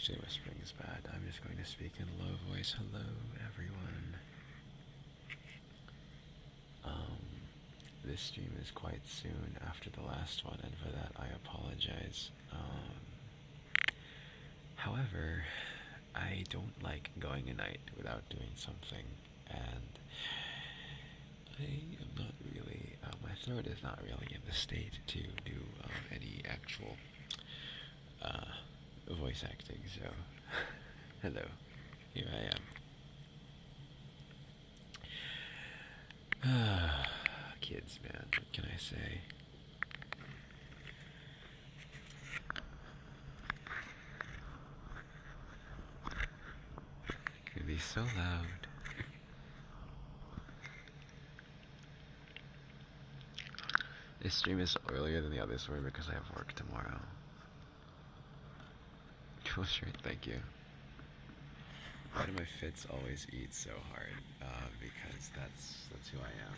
Actually, whispering is bad. I'm just going to speak in a low voice. Hello, everyone. This stream is quite soon after the last one, and for that I apologize. However, I don't like going a night without doing something, and I am not really, my throat is not really in the state to do any actual voice acting, so hello, here I am. Kids, man, what can I say? It can be so loud. This stream is earlier than the others were because I have work tomorrow. Cool shirt, thank you. Why do my fits always eat so hard? Because that's who I am.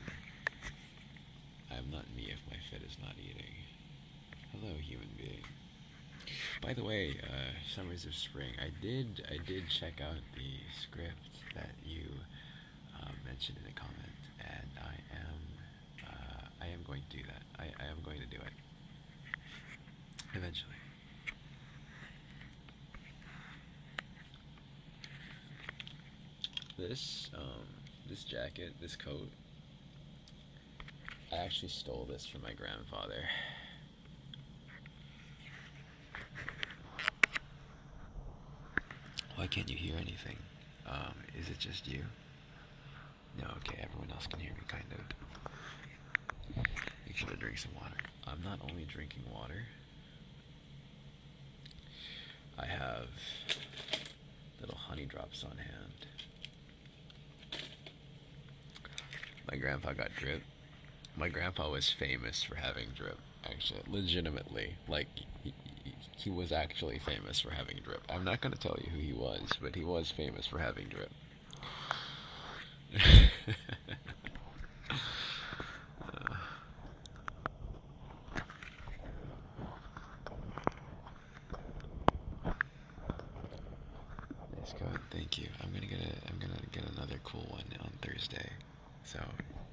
I am not me if my fit is not eating. Hello, human being. By the way, Summers of Spring, I did check out the script that you mentioned in a comment, and I am going to do that. I am going to do it eventually. This jacket, this coat, I actually stole this from my grandfather. Why can't you hear anything? Is it just you? No, okay, everyone else can hear me, kind of. Make sure to drink some water. I'm not only drinking water, I have little honey drops on hand. My grandpa got drip. My grandpa was famous for having drip, actually, legitimately. Like, he was actually famous for having drip. I'm not going to tell you who he was, but he was famous for having drip. Nice coat, thank you. I'm gonna get another cool one on Thursday. So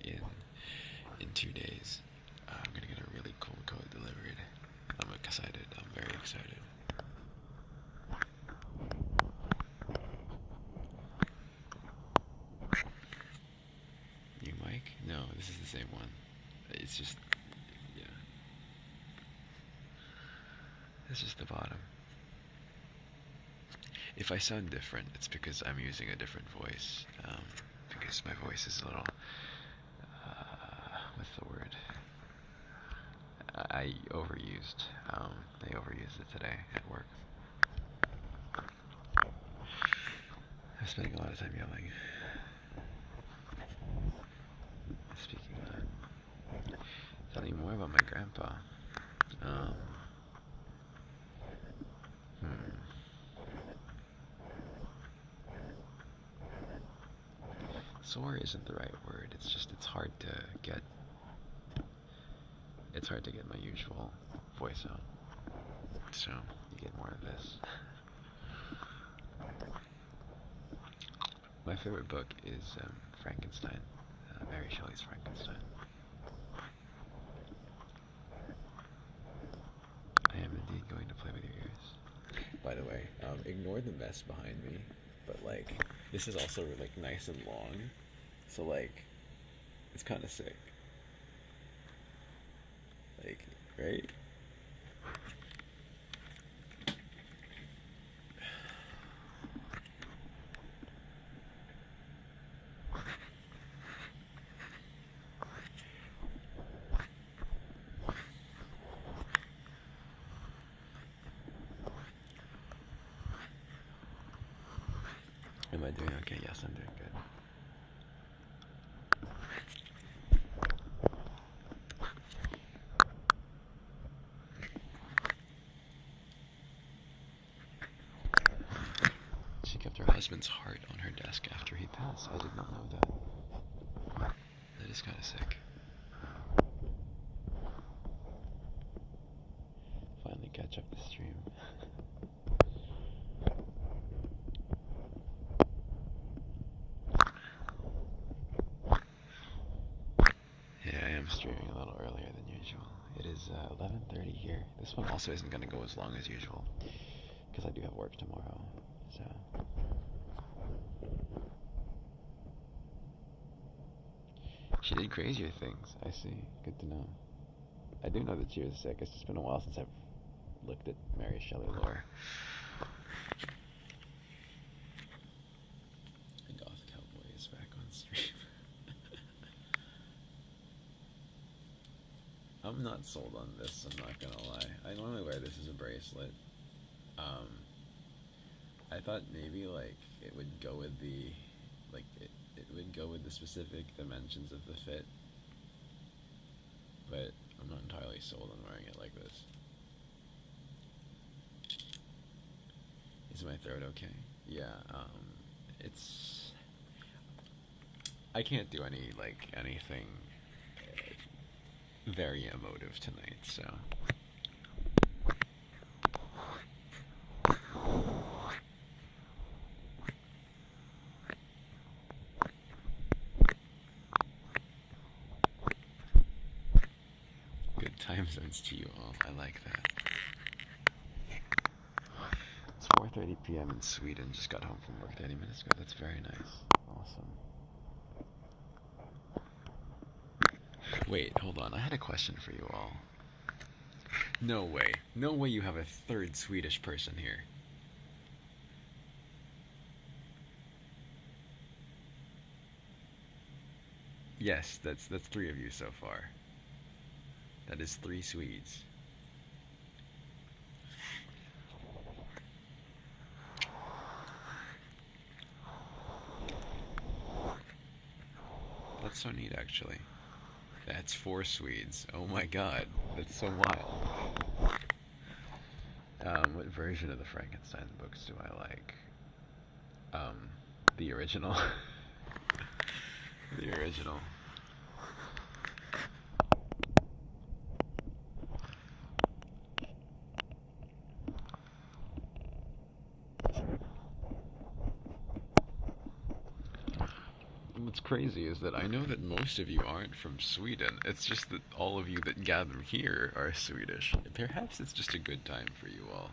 in 2 days, I'm gonna get a really cool coat delivered. I'm excited. I'm very excited. New mic? No, this is the same one. It's just, yeah. It's just the bottom. If I sound different, it's because I'm using a different voice. Because my voice is a little, what's the word? I overused it today at work. I'm spending a lot of time yelling. Speaking of, tell me more about my grandpa. Sore isn't the right word. It's just, it's hard to get my usual voice out. So you get more of this. My favorite book is Frankenstein. Mary Shelley's Frankenstein. I am indeed going to play with your ears. By the way, ignore the mess behind me, but like, this is also like nice and long, so like, it's kind of sick. Like, right? Am I doing okay? Yes, I'm doing good. She kept her husband's heart on her desk after he passed. I did not know that. That is kind of sick. Finally catch up the stream. Yeah, I am streaming a little earlier than usual. It is 11:30 here. This one also isn't going to go as long as usual because I do have work tomorrow. So she did crazier things. I see. Good to know. I do know that she was sick. It's just been a while since I've looked at Mary Shelley lore. The Goth Cowboy is back on stream. I'm not sold on this, I'm not gonna lie. I normally wear this as a bracelet. I thought maybe like it would go with the it would go with the specific dimensions of the fit. But I'm not entirely sold on wearing it like this. Is my throat okay? Yeah, it's I can't do anything very emotive tonight, so good time zones to you all. I like that. It's 4:30 p.m. in Sweden. Just got home from work 30 minutes ago. That's very nice. Awesome. Wait, hold on. I had a question for you all. No way. No way you have a third Swedish person here. Yes, that's 3 of you so far. That is 3 Swedes. That's so neat, actually. That's 4 Swedes. Oh my god, that's so wild. What version of the Frankenstein books do I like? The original. The original. What's crazy is that I know that most of you aren't from Sweden. It's just that all of you that gather here are Swedish. Perhaps it's just a good time for you all.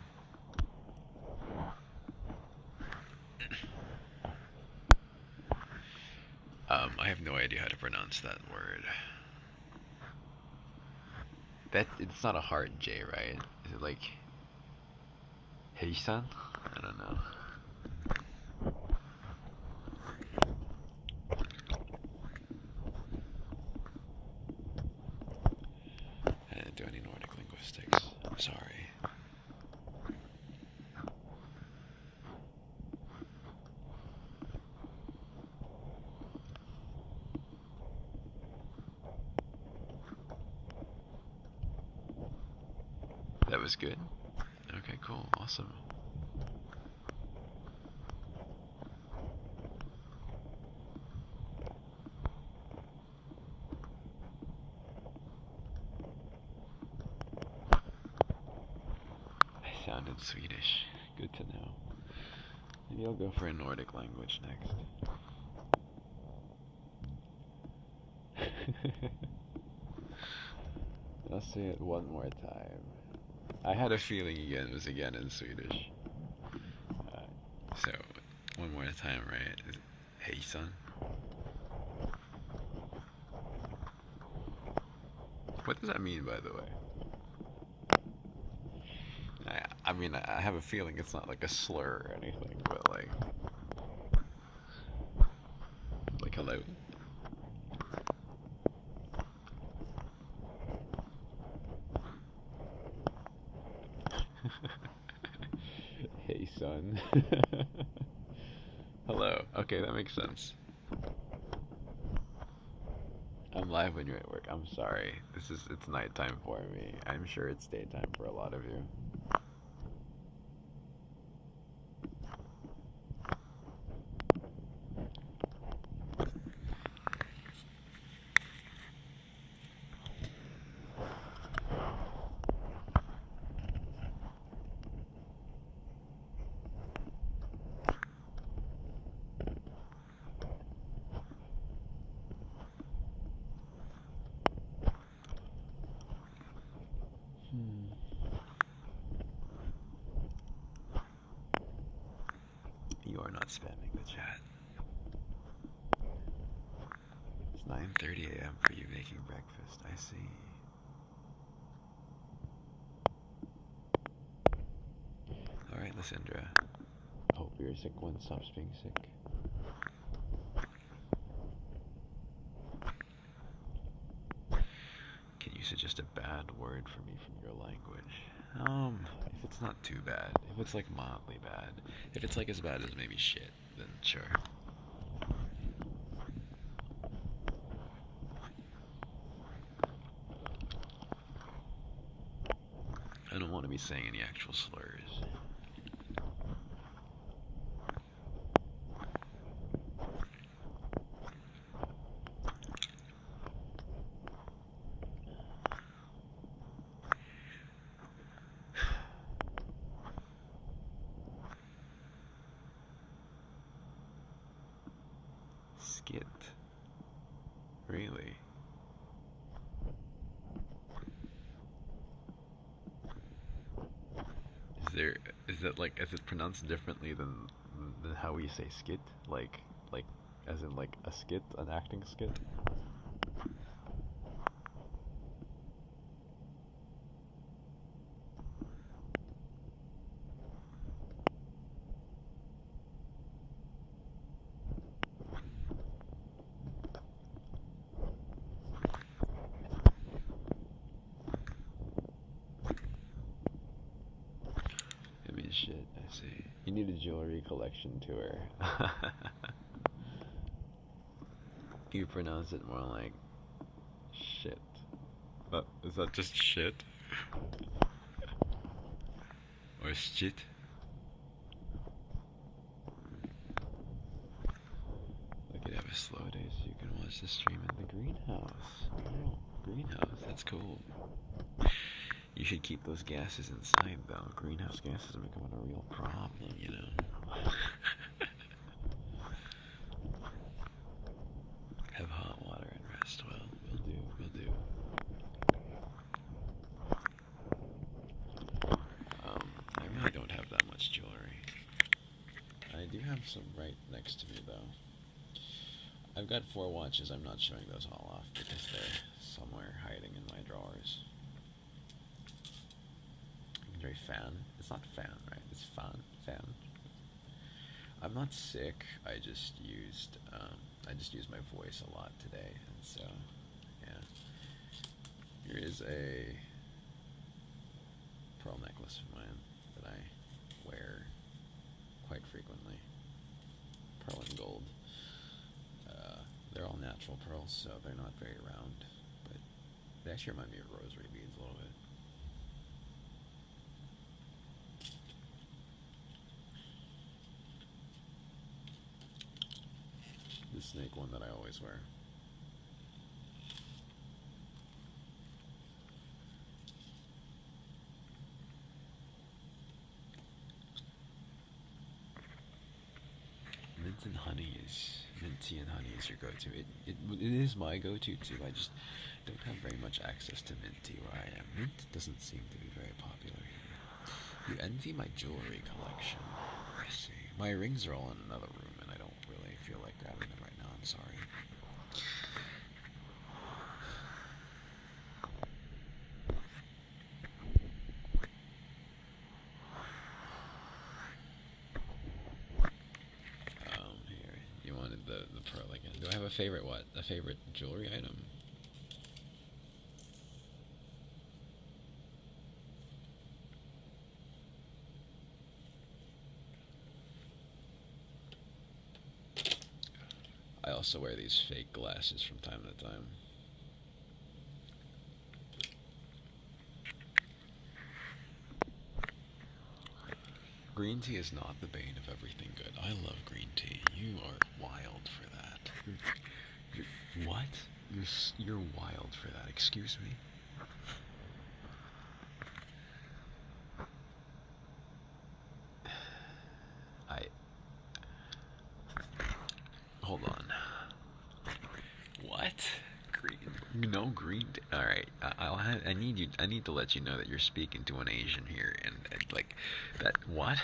I have no idea how to pronounce that word. It's not a hard J, right? Is it like Heisan? I don't know. I didn't do any Nordic linguistics. I'm sorry. That was good? Okay, cool. Awesome. I sounded Swedish. Good to know. Maybe I'll go for a Nordic language next. I'll say it one more time. I had a feeling again it was again in Swedish. So, one more time, right? Is it, hey, son? What does that mean, by the way? I mean, I have a feeling it's not like a slur or anything, but like hello? Hey, son. Hello. Okay, that makes sense. I'm live when you're at work. I'm sorry. It's nighttime for me. I'm sure it's daytime for a lot of you. not spamming the chat. It's 9:30 a.m. for you making breakfast. I see. Alright, Lysandra. Hope your sick one stops being sick. Can you suggest a bad word for me from your language? If it's not too bad, if it's like mildly bad, if it's like as bad as maybe shit, then sure. I don't want to be saying any actual slurs. Skit. Really? Is it pronounced differently than how we say skit? Like as in like a skit, an acting skit? Shit, I see. You need a jewelry collection tour. You pronounce it more like shit. Is that just shit? Or shit? We could have a slow day so you can watch the stream in the greenhouse. Oh, greenhouse, that's cool. You should keep those gases inside, though. Greenhouse gases are becoming a real problem, you know. Have hot water and rest well. Will do. I really don't have that much jewelry. I do have some right next to me, though. I've got 4 watches. I'm not showing those all off because they're somewhere hiding in my drawers. Fan. It's not fan, right? It's fan. I'm not sick. I just used my voice a lot today, and so yeah. Here is a pearl necklace of mine that I wear quite frequently. Pearl and gold. They're all natural pearls, so they're not very round, but they actually remind me of rosary beads a little bit. The snake one that I always wear. Mint tea and honey is your go-to. It is my go-to too. I just don't have very much access to mint tea where I am. Mint doesn't seem to be very popular here. You envy my jewelry collection. I see. My rings are all in another room, and I don't really feel like grabbing them right now. I'm sorry. Here. You wanted the pearl again. Do I have a favorite what? A favorite jewelry item? I also wear these fake glasses from time to time. Green tea is not the bane of everything good. I love green tea. You are wild for that. What? You're wild for that. Excuse me? Hold on. What? Green? No green tea? Alright, I need to let you know that you're speaking to an Asian here, and like, that, what?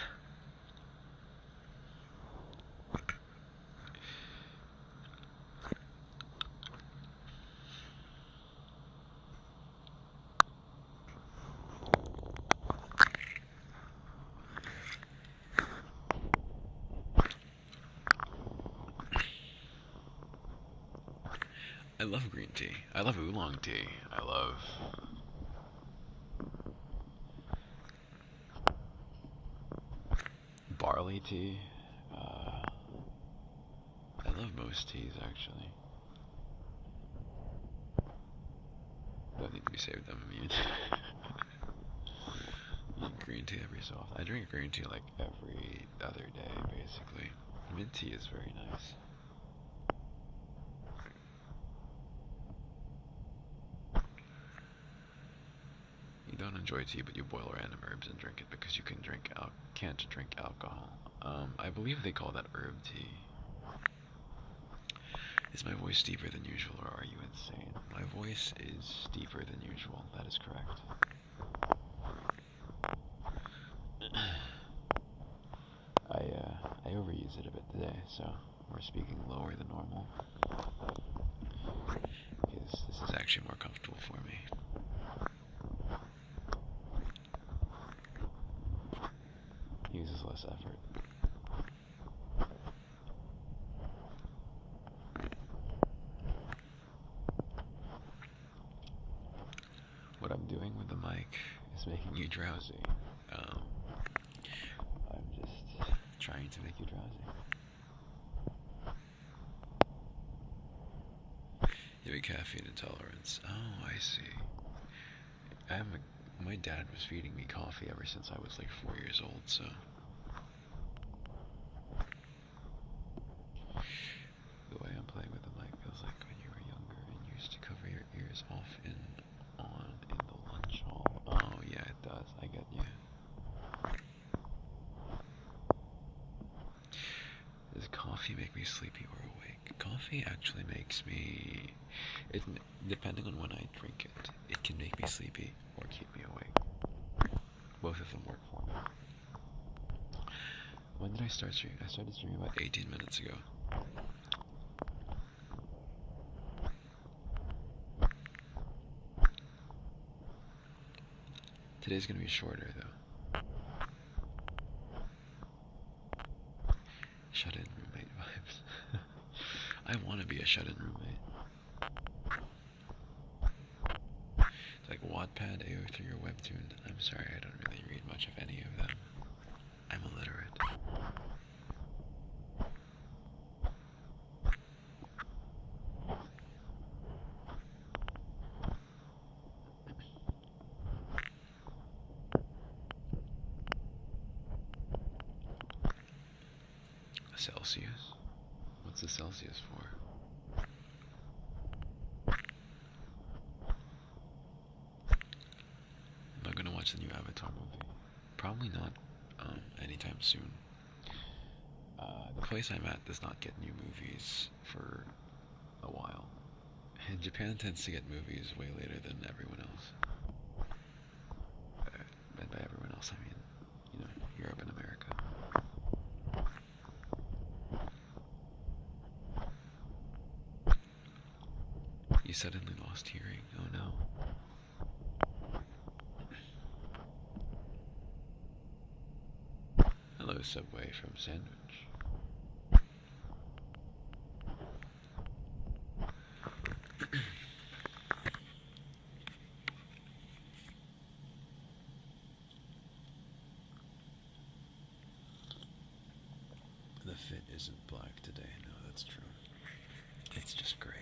I love green tea. I love oolong tea. I love barley tea. I love most teas actually. Don't need to be saved. I'm immune. Green tea every so often. I drink green tea like every other day, basically. Mint tea is very nice. You don't enjoy tea, but you boil random herbs and drink it because you can't drink alcohol. I believe they call that herb tea. Is my voice deeper than usual, or are you insane? My voice is deeper than usual. That is correct. I overuse it a bit today, so we're speaking lower than normal. Because this is actually more comfortable for me. Uses less effort. What I'm doing with the mic is making you drowsy. I'm just trying to make you drowsy. You have a caffeine intolerance. Oh, I see. My dad was feeding me coffee ever since I was like 4 years old, so. The way I'm playing with the mic feels like when you were younger and used to cover your ears off in the lunch hall. Oh yeah, it does. I get you. Does coffee make me sleepy or awake? Coffee actually makes me... depending on when I drink it, it can make me sleepy or keep me awake. Both of them work for me. When did I start streaming? I started streaming about 18 minutes ago. Today's gonna be shorter though. Shut-in roommate vibes. I want to be a shut-in roommate. It's like Wattpad, AO3, or Webtoon. I'm sorry, I don't really read much of any of them. I'm illiterate. Celsius? What's the Celsius for? Am I gonna watch the new Avatar movie? Probably not anytime soon. The place I'm at does not get new movies for a while. And Japan tends to get movies way later than everyone else. And by everyone else, I mean, you know, Europe and America. You suddenly lost hearing. Oh no. Hello, Subway from Sandwich. The fit isn't black today. No, that's true. It's just gray.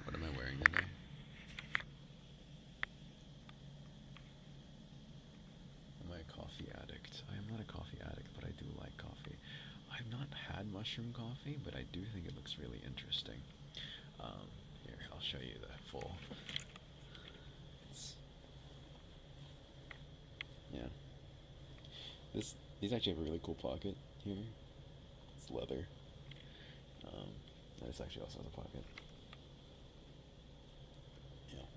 What am I wearing today? Am I a coffee addict? I am not a coffee addict, but I do like coffee. I've not had mushroom coffee, but I do think it looks really interesting. Here, I'll show you the full. Yeah. These actually have a really cool pocket here. It's leather. And this actually also has a pocket. Yeah.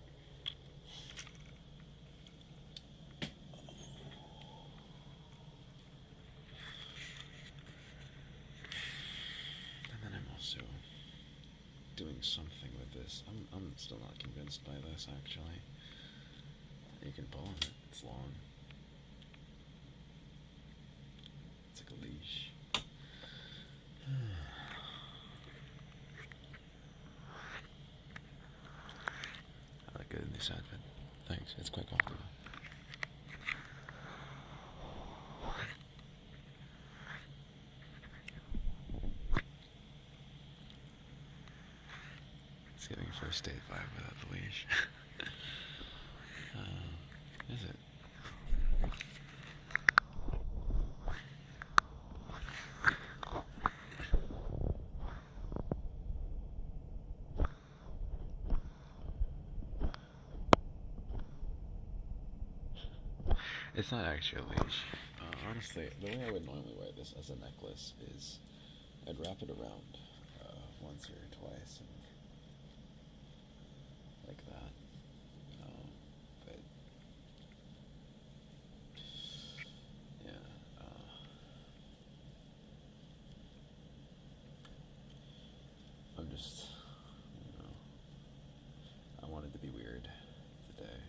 And then I'm also doing something with this. I'm still not convinced by this, actually. You can pull on it. It's long. It's like a leash. I like it in this outfit. Thanks. It's quite comfortable. It's giving first date vibe without the leash. Is it? It's not actually a leash. Honestly, the way I would normally wear this as a necklace is I'd wrap it around once or twice and like that. But yeah, I'm just, you know, I wanted to be weird today.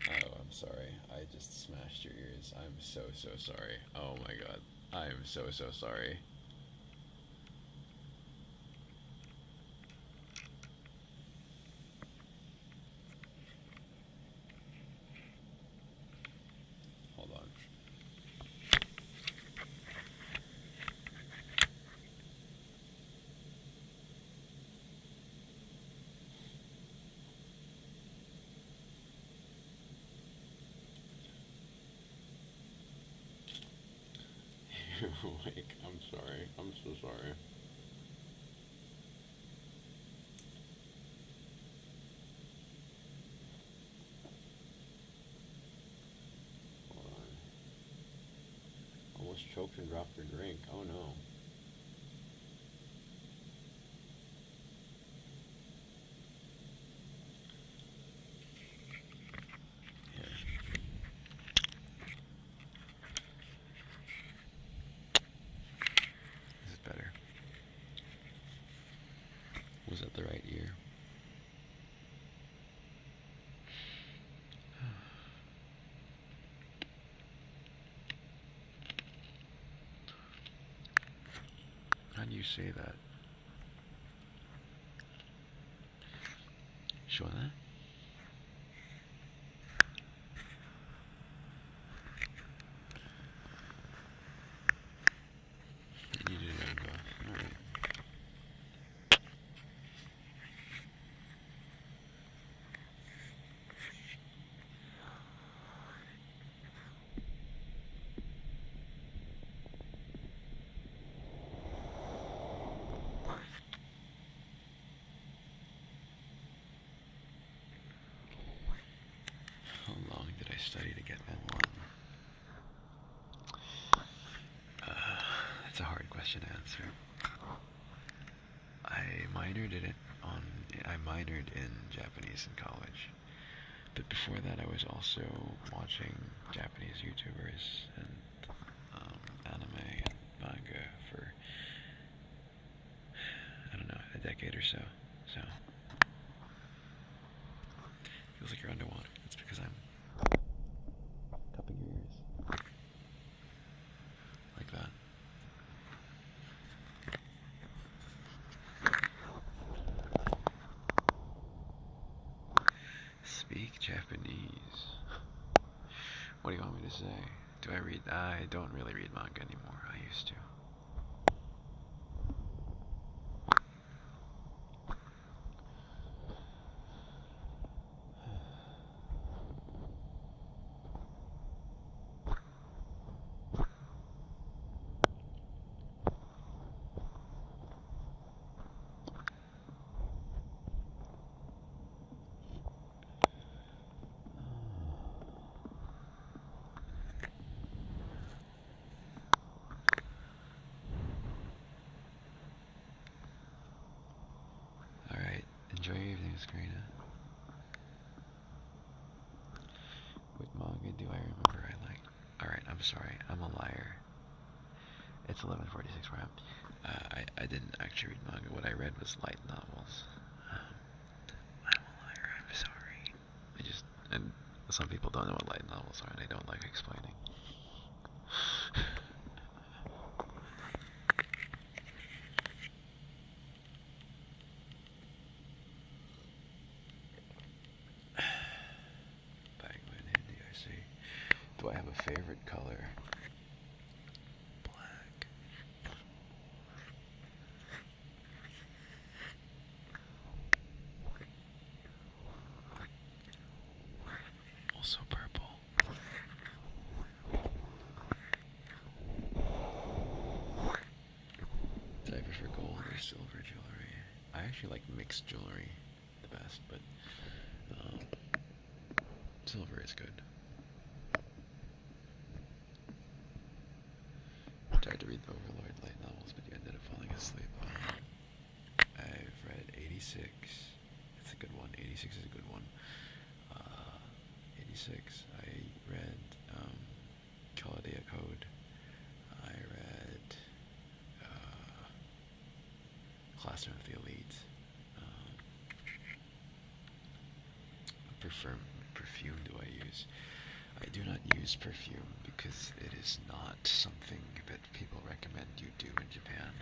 Oh, I'm sorry. I just smashed your ears. I'm so sorry. Oh my god. I am so sorry. Hold on. You're awake. I'm sorry. I'm so sorry. Hold on. Almost choked and dropped your drink. Oh no. Here. This is better. Was that the right ear? How do you say that? Shona? You did it both. Alright. How long did I study to get N1? That's a hard question to answer. I minored in Japanese in college. But before that, I was also watching Japanese YouTubers and anime and manga for, I don't know, a decade or so. So, feels like you're underwater. That's because I'm cupping your ears. Like that. Speak Japanese. What do you want me to say? Do I read? I don't really read manga anymore. I used to. Karina. What manga do I remember I liked? Alright, I'm sorry. I'm a liar. It's 11:46 where I didn't actually read manga. What I read was light novels. I'm a liar. I'm sorry. And some people don't know what light novels are, and I don't like explaining. Penguin Hindi, I see. Do I have a favorite color? Black. Also purple. Do I prefer gold or silver jewelry? I actually like mixed jewelry the best, but silver is good. Tried to read the Overlord light novels, but you ended up falling asleep. I've read 86. It's a good one. 86 is a good one. 86. I read Chaldea Code. I read Classroom of the Elite. Perfume do I use? I do not use perfume because it is not something that people recommend you do in Japan.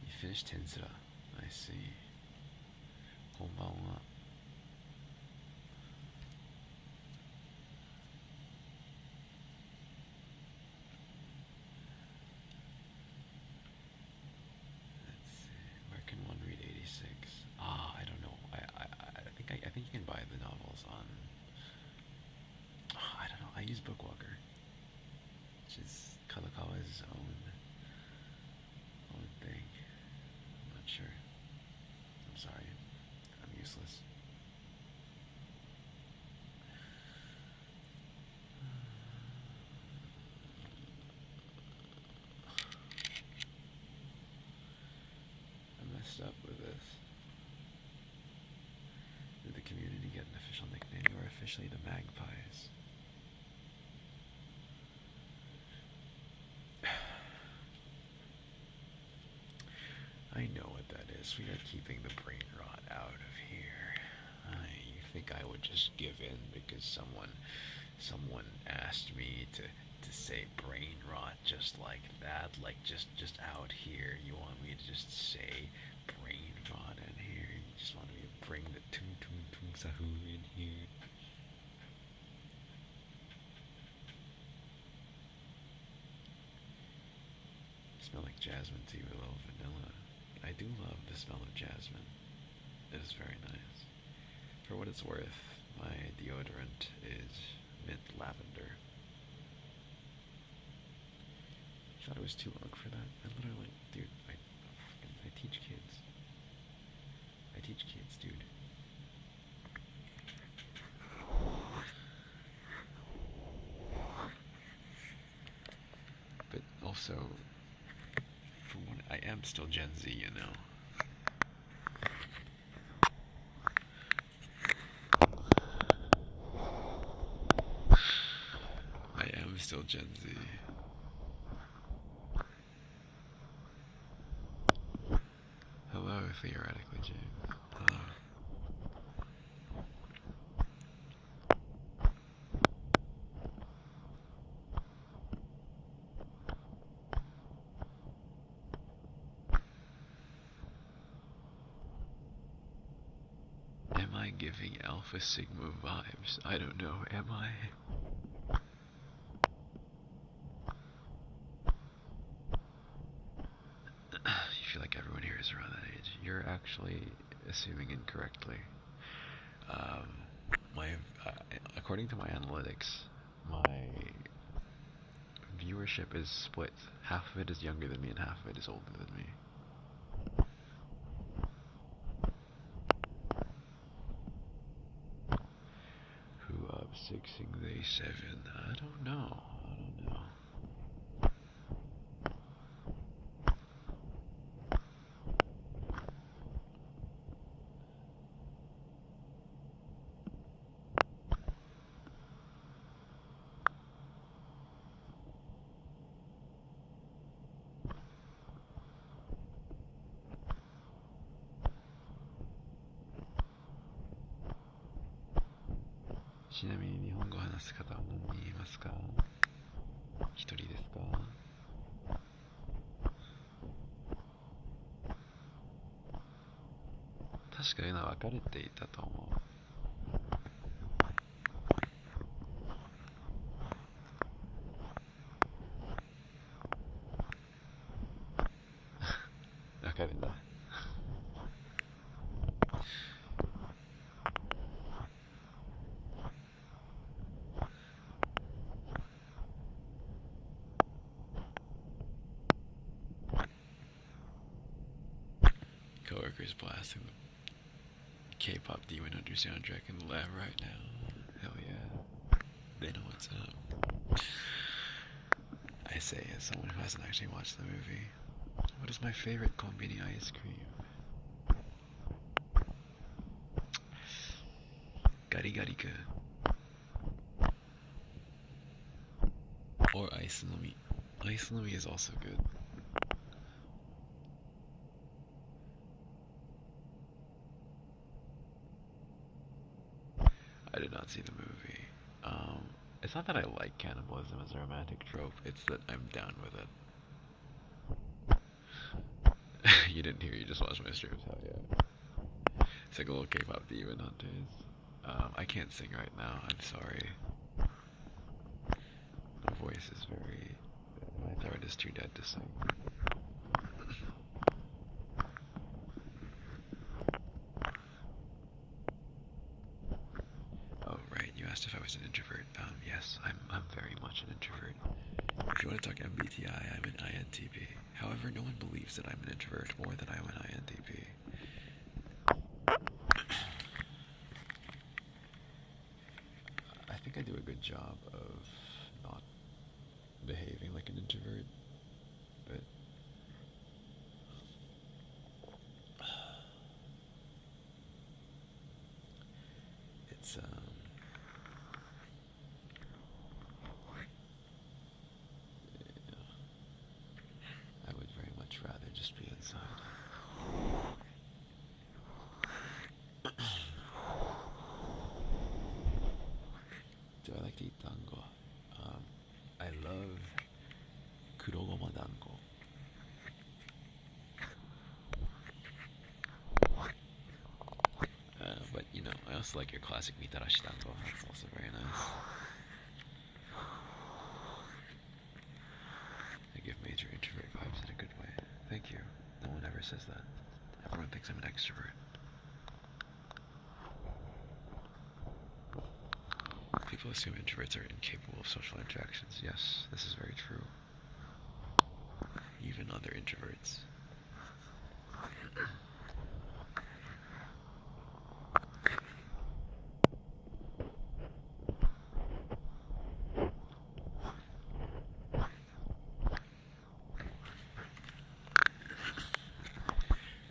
You finished Tensura. I see. Konbanwa. I don't know. I think you can buy the novels on. I don't know. I use Bookwalker, which is Kalakawa's own thing. I'm not sure. I'm sorry. I'm useless. I messed up with this. Did the community get an official nickname? You are officially the Magpies. I know what that is. We are keeping the brain rot out of here. You think I would just give in because someone asked me to say brain rot just like that? Like just out here. You want me to just say brain rot in here? You just want me to bring the tung tung tung sahu in here? Smell like jasmine tea with a little vanilla. I do love the smell of jasmine. It is very nice. For what it's worth, my deodorant is mint lavender. I thought it was too long for that. I literally, dude, I teach kids. I teach kids, dude. But also, for one, I am still Gen Z, you know. I am still Gen Z. Hello, theoretically, James. Hello. Am I giving Alpha Sigma vibes? I don't know, am I? You feel like everyone here is around that age. You're actually assuming incorrectly. According to my analytics, my viewership is split. Half of it is younger than me and half of it is older than me. Day 7. I don't know.ちなみに日本語を話す方は何人いますか？一人ですか？確か今分かれていたと思う。分かるんだ。Coworkers blasting the K-pop Demon Hunter soundtrack in the lab right now. Hell yeah. They know what's up. I say as someone who hasn't actually watched the movie, what is my favorite konbini ice cream? Gari-gari-ku. Or ice nomi. Ice nomi is also good. I did not see the movie. It's not that I like cannibalism as a romantic trope, it's that I'm down with it. You didn't hear, you just watched my streams, hell yeah. It's like a little K-pop Demon Hunters. I can't sing right now, I'm sorry. My voice is very... my throat is too dead to sing. Asked if I was an introvert. Yes, I'm very much an introvert. If you want to talk MBTI, I'm an INTP. However, no one believes that I'm an introvert or that I'm an INTP. I think I do a good job of not behaving like an introvert, but it's I would very much rather just be inside. Do I like to eat dango? I love kurogoma dango. But you know, I also like your classic mitarashi dango. That's also very nice. I give major introvert vibes in a good way. Thank you. No one ever says that. Everyone thinks I'm an extrovert. People assume introverts are incapable of social interactions. Yes, this is very true. Even other introverts.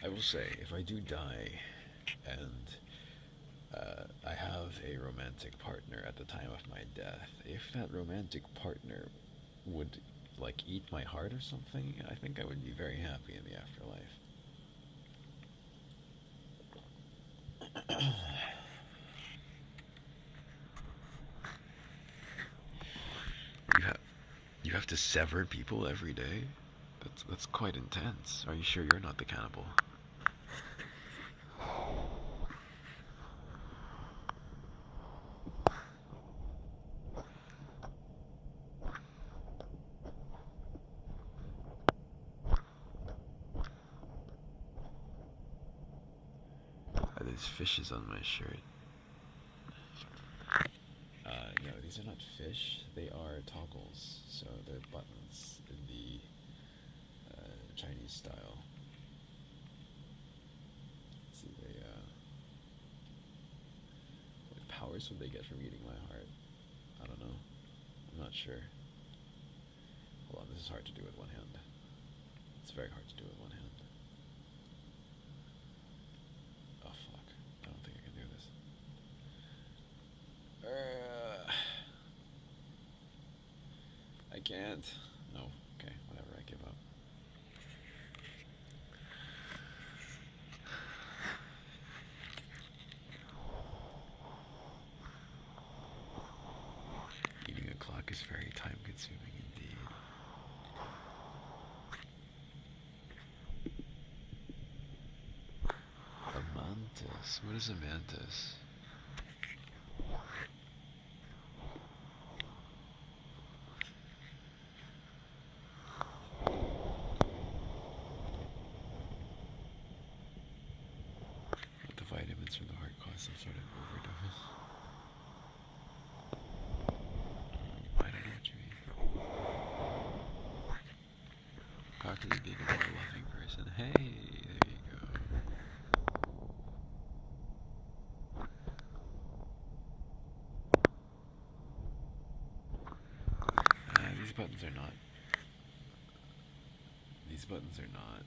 I will say, if I do die and I have a romantic partner at the time of my death, if that romantic partner would, like, eat my heart or something, I think I would be very happy in the afterlife. You have to sever people every day? That's quite intense. Are you sure you're not the cannibal? There's fishes on my shirt. No, these are not fish. They are toggles. So they're buttons in the Chinese style. Let's see, what powers would they get from eating my heart? I don't know. I'm not sure. Hold on, this is hard to do with one hand. It's very hard to do with one hand. Oh fuck. I don't think I can do this. I can't. No. Okay, whatever, I give up. Eating a clock is very time consuming indeed. A mantis? What is a mantis? What the vitamins from the heart cause some sort of overdose? I don't know what you mean. How can you be a more loving person? Hey, there you go. These buttons are not. These buttons are not.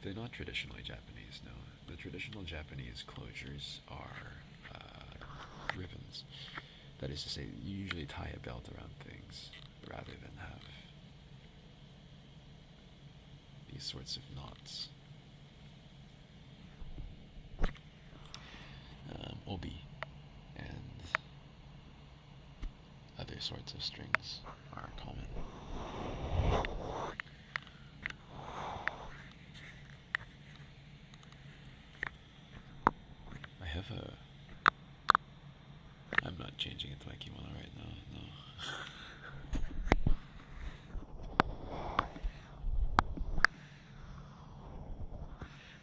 They're not traditionally Japanese. No, the traditional Japanese closures are ribbons. That is to say, you usually tie a belt around things rather than have these sorts of knots. Obi and other sorts of strings are common. I have a... I'm not changing it to my kimono right now, no.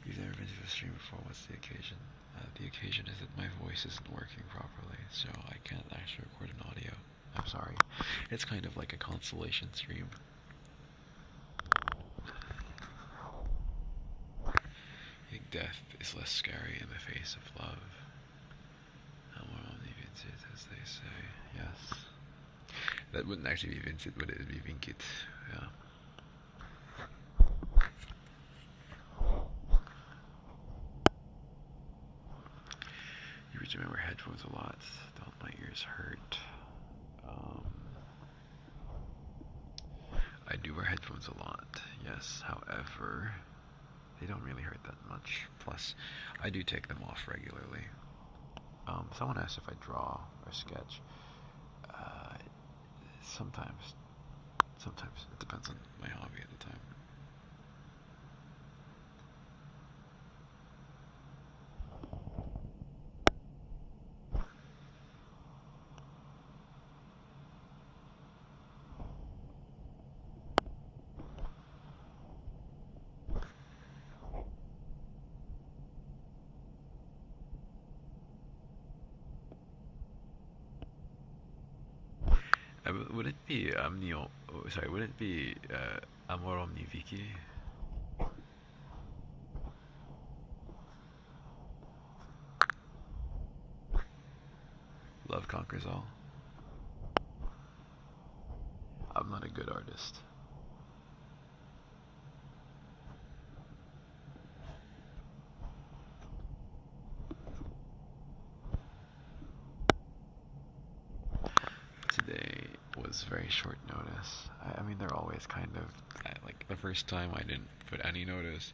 You've never been to the stream before, what's the occasion? The occasion is that my voice isn't working properly, so I can't actually record an audio. I'm sorry. It's kind of like a consolation stream. I think death is less scary in the face of love. More omnivincit, as they say. Yes. That wouldn't actually be Vincit, but it would be Vinkit. Yeah. You reach and wear headphones a lot. Don't my ears hurt. I do wear headphones a lot, yes. However, they don't really hurt that much. Plus, I do take them off regularly. Someone asked if I draw or sketch. Sometimes. It depends on my hobby at the time. Would it be would it be Amor Omniviki? Love conquers all. I'm not a good artist. Today was very short notice. I mean, they're always kind of, like, the first time I didn't put any notice.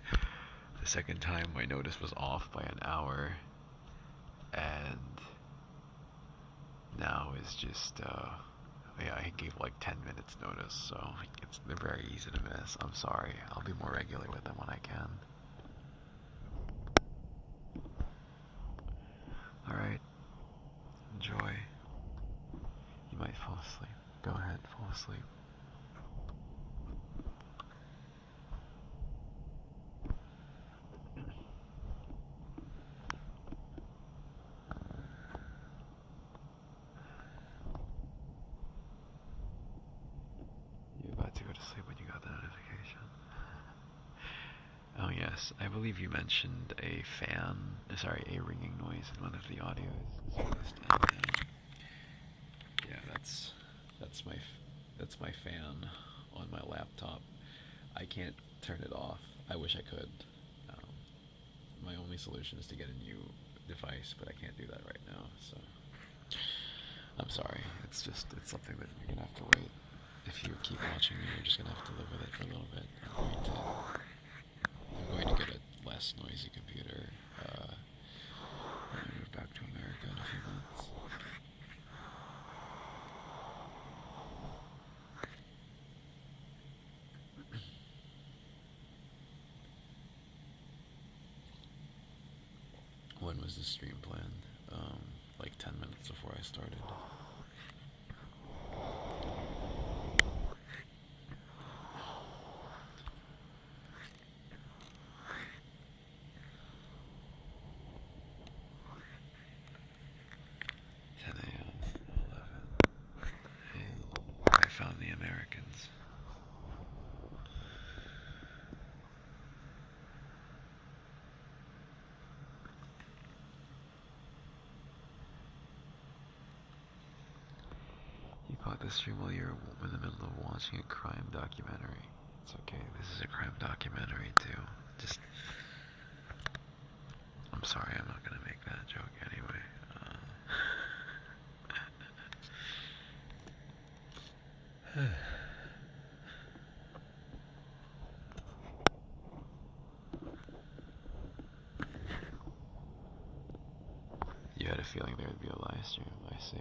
The second time my notice was off by an hour. And now is just, yeah, I gave like 10 minutes notice, so they're very easy to miss. I'm sorry. I'll be more regular with them when I can. Alright. Enjoy. You might fall asleep. Go ahead, fall asleep. You're about to go to sleep when you got the notification. Oh yes, I believe you mentioned a ringing noise in one of the audios. So let's stand down. I can't turn it off. I wish I could. Um, my only solution is to get a new device, but I can't do that right now. So I'm sorry. It's something that you're gonna have to wait. If you keep watching me, you're just gonna have to live with it for a little bit. I'm going to get a less noisy computer when I move back to America in a few months. When was the stream planned? Like 10 minutes before I started. I found the Americans. You caught the stream while you're in the middle of watching a crime documentary. It's okay, this is a crime documentary too. Just... I'm sorry, I'm not gonna make that joke anyway. You had a feeling there would be a live stream, I see.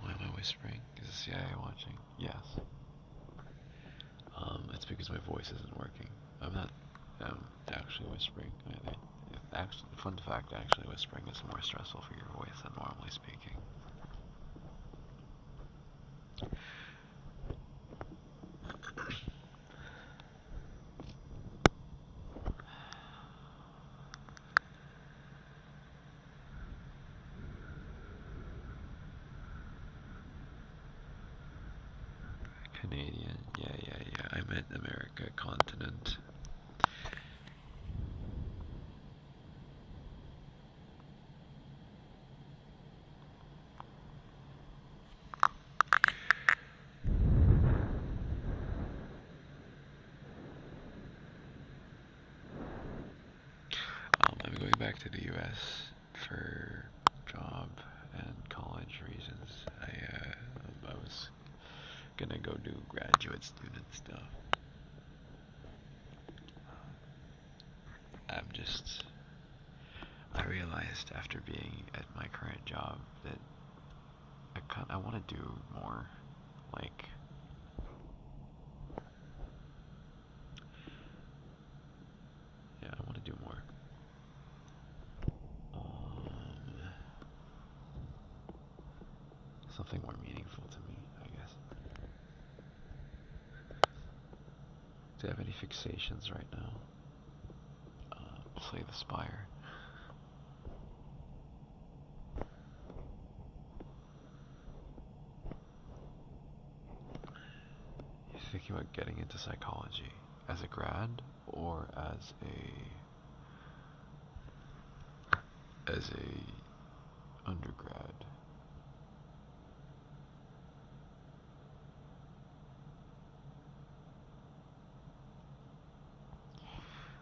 Why am I whispering? Is the CIA watching? Yes. It's because my voice isn't working. I'm not actually whispering. Fun fact, actually whispering is more stressful for your voice than normally speaking. Canadian, yeah. I meant America, continent. I'm going back to the U.S. for job and college reasons. I was gonna go do graduate student stuff. I realized after being at my current job that I want to do more, like, yeah, I want to do more. Something more meaningful to me, I guess. Do you have any fixations right now? Slay the Spire. You're thinking about getting into psychology as a grad or as a undergrad?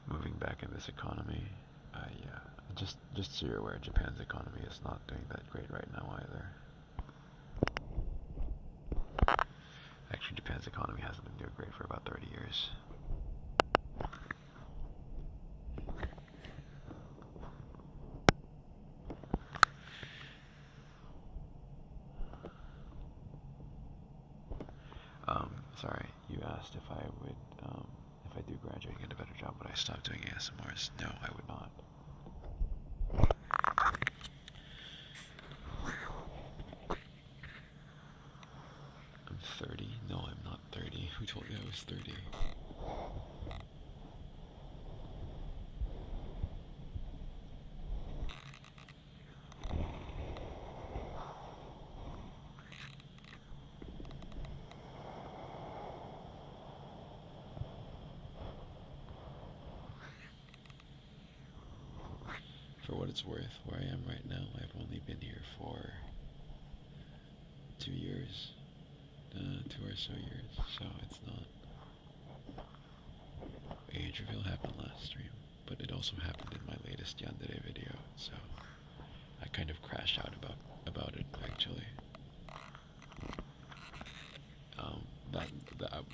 Moving back in this economy, just so you're aware, Japan's economy is not doing that great right now either. Actually, Japan's economy hasn't been doing great for about 30 years. Sorry, you asked if I would, if I do graduate and get a better job, would I stop doing ASMRs? No, I would not. I'm 30? No, I'm not 30. Who told me I was 30? For what it's worth, where I am right now, I've only been here for 2 years, 2 or so years, so it's not. Age reveal happened last stream, but it also happened in my latest Yandere video, so I kind of crashed out about it actually.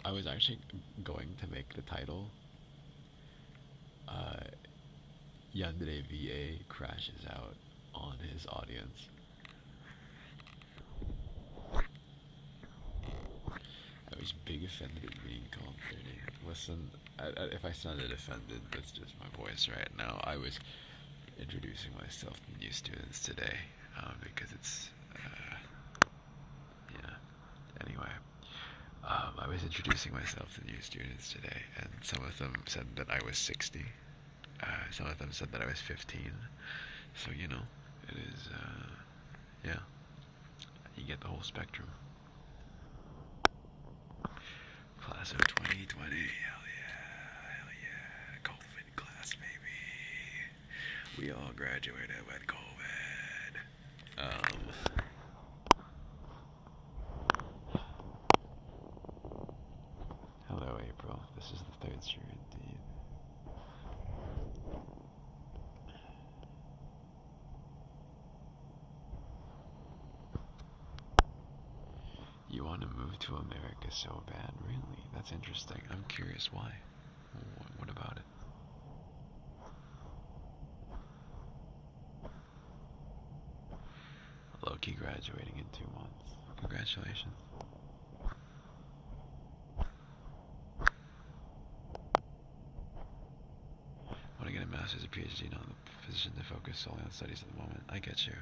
I was actually going to make the title AzariasVA crashes out on his audience. I was big offended at being called 30. Listen, if I sounded offended, that's just my voice right now. I was introducing myself to new students today, because it's, yeah, anyway. I was introducing myself to new students today, and some of them said that I was 60. Some of them said that I was 15. So, you know, it is, yeah, you get the whole spectrum. Class of 2020, hell yeah, COVID class, baby. We all graduated with COVID. Hello, April. This is the third stream indeed. You want to move to America so bad? Really? That's interesting. I'm curious why. What about it? Loki graduating in 2 months. Congratulations. Want to get a master's or PhD, not in a position to focus solely on studies at the moment. I get you.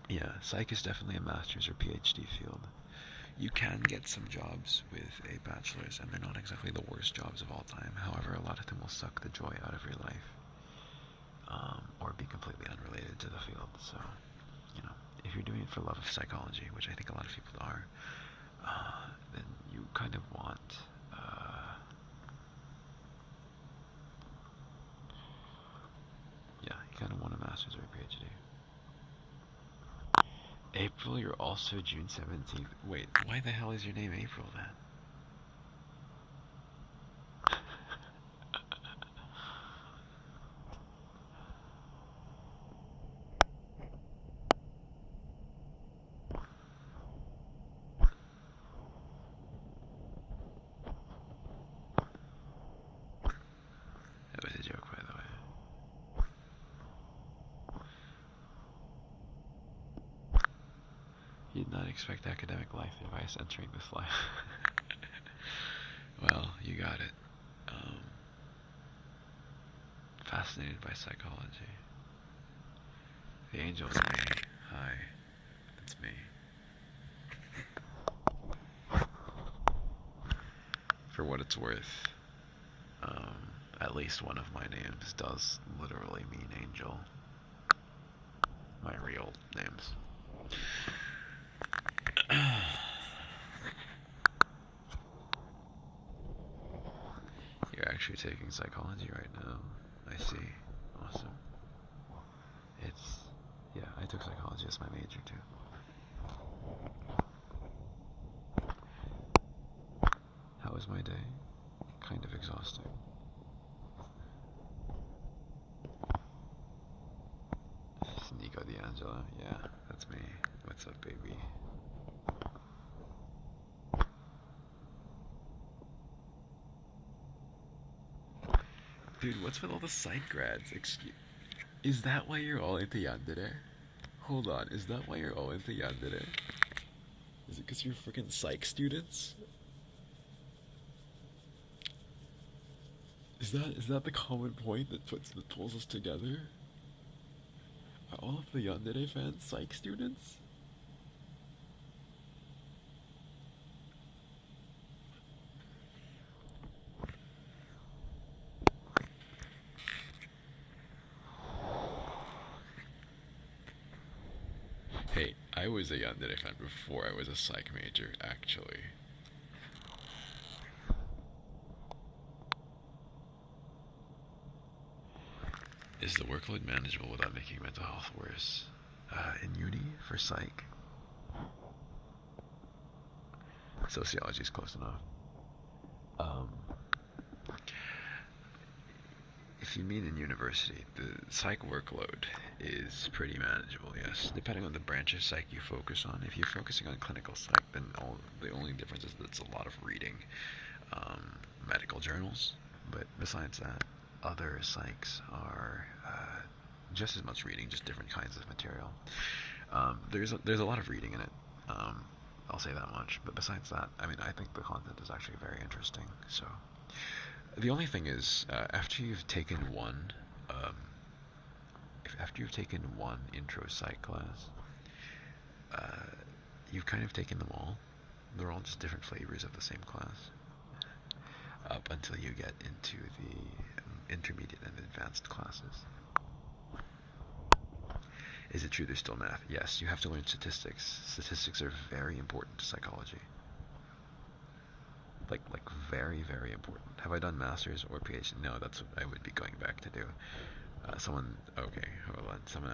Yeah, psych is definitely a master's or PhD field. You can get some jobs with a bachelor's, and they're not exactly the worst jobs of all time. However, a lot of them will suck the joy out of your life, or be completely unrelated to the field. So, you know, if you're doing it for love of psychology, which I think a lot of people are, then you kind of want, yeah, you kind of want a master's or a PhD. April, you're also June 17th. Wait, why the hell is your name April then? That was a joke, by the way. You'd not expect academic life advice entering this life. Well, you got it. Fascinated by psychology. The angel's me. Hi, it's me. For what it's worth, at least one of my names does literally mean angel. My real names. You're actually taking psychology right now. I see. Awesome. Yeah, I took psychology as my major too. How was my day? Kind of exhausting. Nico D'Angelo, yeah, that's me. What's up, baby? Dude, what's with all the psych grads? Is that why you're all into Yandere? Hold on, is that why you're all into Yandere? Is it because you're freaking psych students? Is that the common point that pulls us together? Are all of the Yandere fans psych students? Hey, I was a Yandere fan before I was a psych major, actually. Is the workload manageable without making mental health worse? In uni for psych, sociology is close enough. Um, if you mean in university, the psych workload is pretty manageable, yes, depending on the branch of psych you focus on. If you're focusing on clinical psych, then the only difference is that it's a lot of reading medical journals, but besides that, other psychs are just as much reading, just different kinds of material. There's a lot of reading in it. I'll say that much. But besides that, I mean, I think the content is actually very interesting. So the only thing is, after you've taken one intro psych class, you've kind of taken them all. They're all just different flavors of the same class, up until you get into the intermediate and advanced classes. Is it true there's still math? Yes, you have to learn statistics. Statistics are very important to psychology. Like very, very important. Have I done masters or PhD? No, that's what I would be going back to do. Someone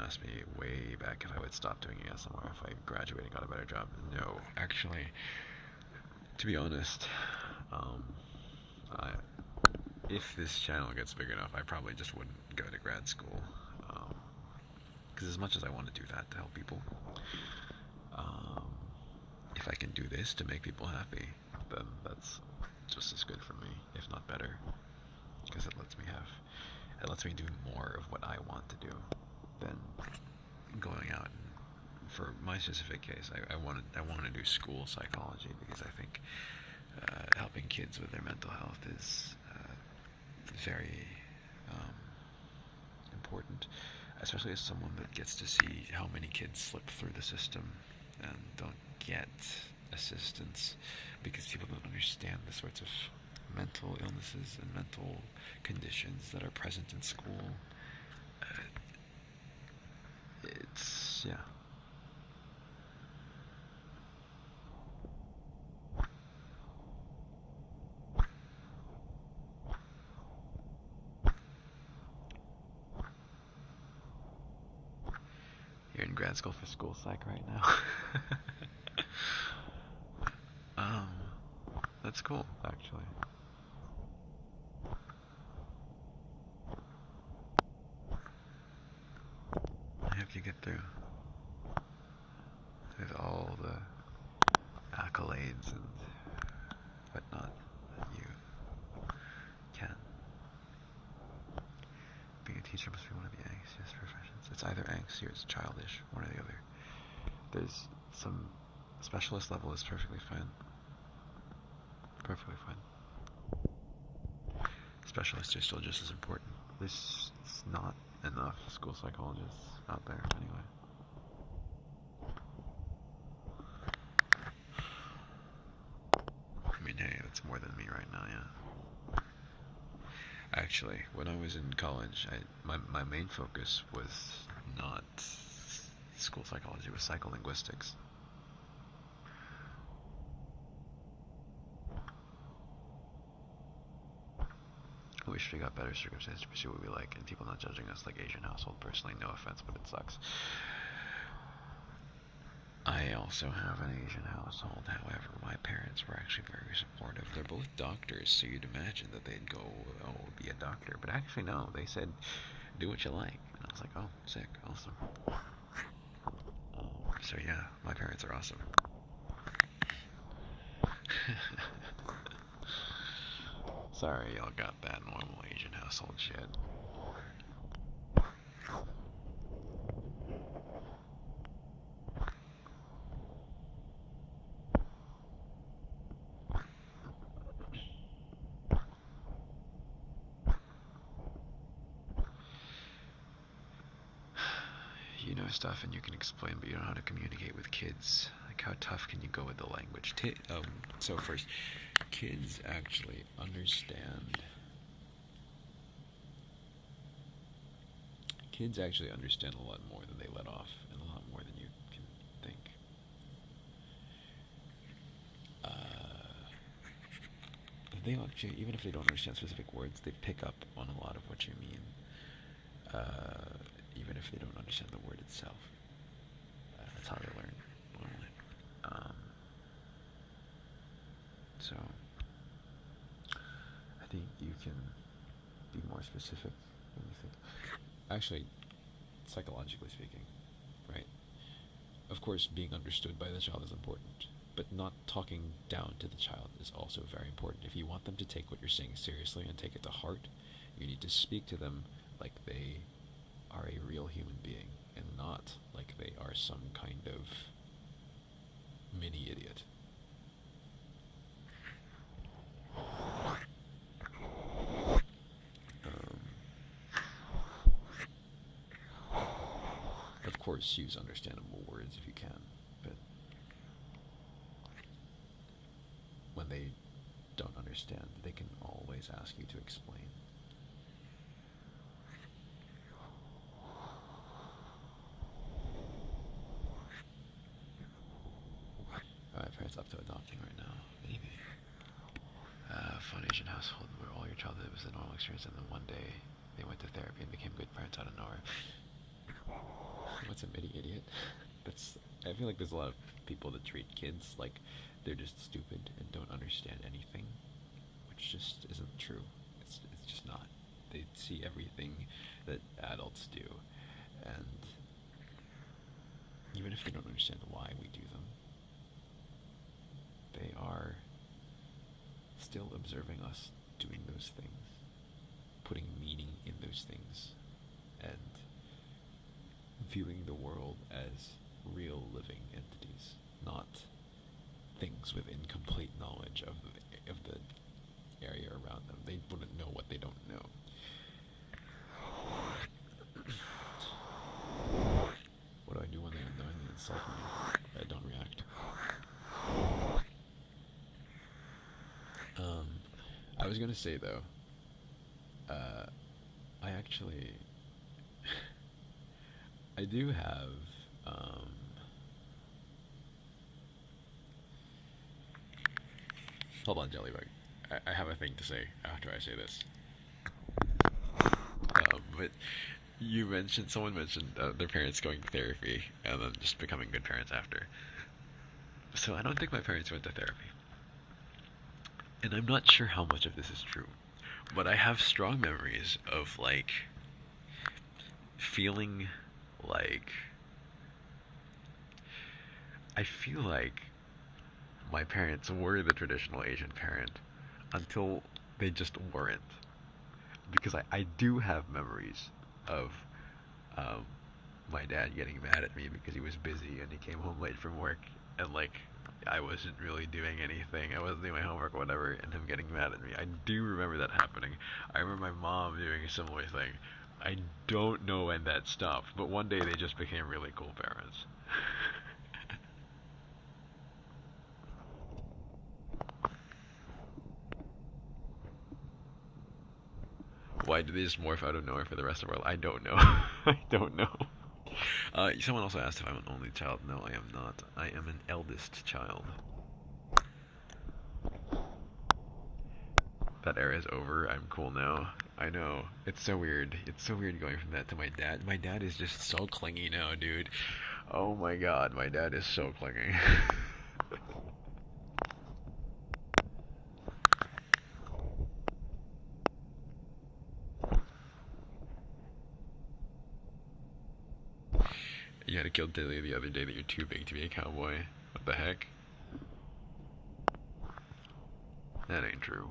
asked me way back if I would stop doing ASMR if I graduated and got a better job. No, actually, to be honest, if this channel gets big enough, I probably just wouldn't go to grad school. Because as much as I want to do that to help people, if I can do this to make people happy, then that's just as good for me, if not better. Because it lets me do more of what I want to do than going out. And for my specific case, I want to do school psychology because I think helping kids with their mental health is very important, especially as someone that gets to see how many kids slip through the system and don't get assistance because people don't understand the sorts of mental illnesses and mental conditions that are present in school. It's, yeah. You're in grad school for school psych right now. That's cool, actually. I hope you get through with all the accolades and whatnot that you can. Being a teacher must be one of the angstiest professions. It's either angsty or it's childish, one or the other. There's some specialist level is perfectly fine. Perfectly fine. Specialists are still just as important. There's not enough school psychologists out there anyway. I mean, hey, that's more than me right now, yeah. Actually, when I was in college, my main focus was not school psychology, it was psycholinguistics. I wish we got better circumstances to pursue what we like and people not judging us like Asian household. Personally, no offense, but it sucks. I also have an Asian household, however, my parents were actually very supportive. They're both doctors, so you'd imagine that they'd go, oh, be a doctor. But actually, no, they said, do what you like. And I was like, oh, sick, awesome. So yeah, my parents are awesome. Sorry, y'all got that normal Asian household shit. You know stuff and you can explain, but you don't know how to communicate with kids. Like, how tough can you go with the language? So first, kids actually understand. Kids actually understand a lot more than they let off, and a lot more than you can think. They actually, even if they don't understand specific words, they pick up on a lot of what you mean. even if they don't understand the word itself. That's how they learn normally. Um, so I think you can be more specific when you think. Actually, psychologically speaking, right? Of course, being understood by the child is important, but not talking down to the child is also very important. If you want them to take what you're saying seriously and take it to heart, you need to speak to them like they are a real human being and not like they are some kind of mini idiot. Of course, use understandable words if you can, but when they don't understand, they can always ask you to explain. My parents up to adopting right now, maybe. Fun Asian household where all your childhood was a normal experience, and then one day they went to therapy and became good parents out of nowhere. What's a mini idiot? That's. I feel like there's a lot of people that treat kids like they're just stupid and don't understand anything, which just isn't true. It's just not. They see everything that adults do, and even if they don't understand why we do them, they are still observing us doing those things, putting meaning in those things, and viewing the world as real living entities, not things with incomplete knowledge of the area around them. They wouldn't know what they don't know. What do I do when they insult me? I don't react. I was gonna say though, I actually, I do have, hold on, Jellybug. I have a thing to say after I say this. But someone mentioned their parents going to therapy and then just becoming good parents after. So I don't think my parents went to therapy. And I'm not sure how much of this is true. But I have strong memories of, like, feeling like... I feel like my parents were the traditional Asian parent until they just weren't. Because I do have memories of my dad getting mad at me because he was busy and he came home late from work and, like, I wasn't really doing anything. I wasn't doing my homework or whatever, and him getting mad at me. I do remember that happening. I remember my mom doing a similar thing. I don't know when that stopped, but one day they just became really cool parents. Why did they just morph out of nowhere for the rest of our life? I don't know. I don't know. Someone also asked if I'm an only child. No, I am not. I am an eldest child. That era is over. I'm cool now. I know. It's so weird. It's so weird going from that to my dad. My dad is just so clingy now, dude. Oh my god, my dad is so clingy. You had to kill Dilly the other day that you're too big to be a cowboy. What the heck? That ain't true.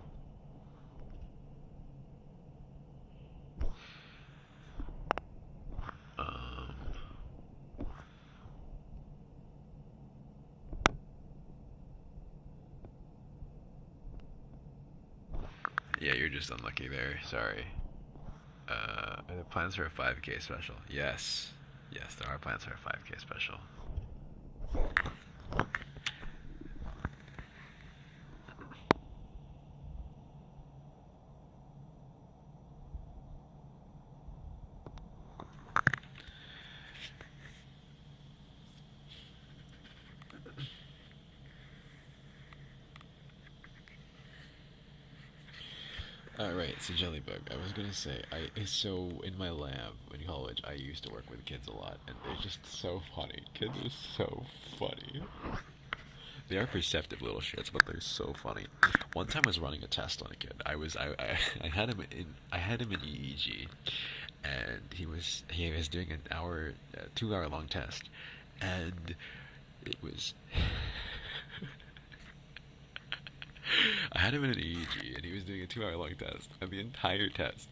Yeah, you're just unlucky there. Sorry. Are there plans for a 5K special? Yes. Yes, there are plans for a 5K special. Right, so Jellybug, I was gonna say, so in my lab in college, I used to work with kids a lot, and they're just so funny. Kids are so funny. They are perceptive little shits, but they're so funny. One time I was running a test on a kid. I had him in EEG, and he was doing an hour, 2 hour long test, and it was. I had him in an EEG, and he was doing a 2 hour long test, and the entire test,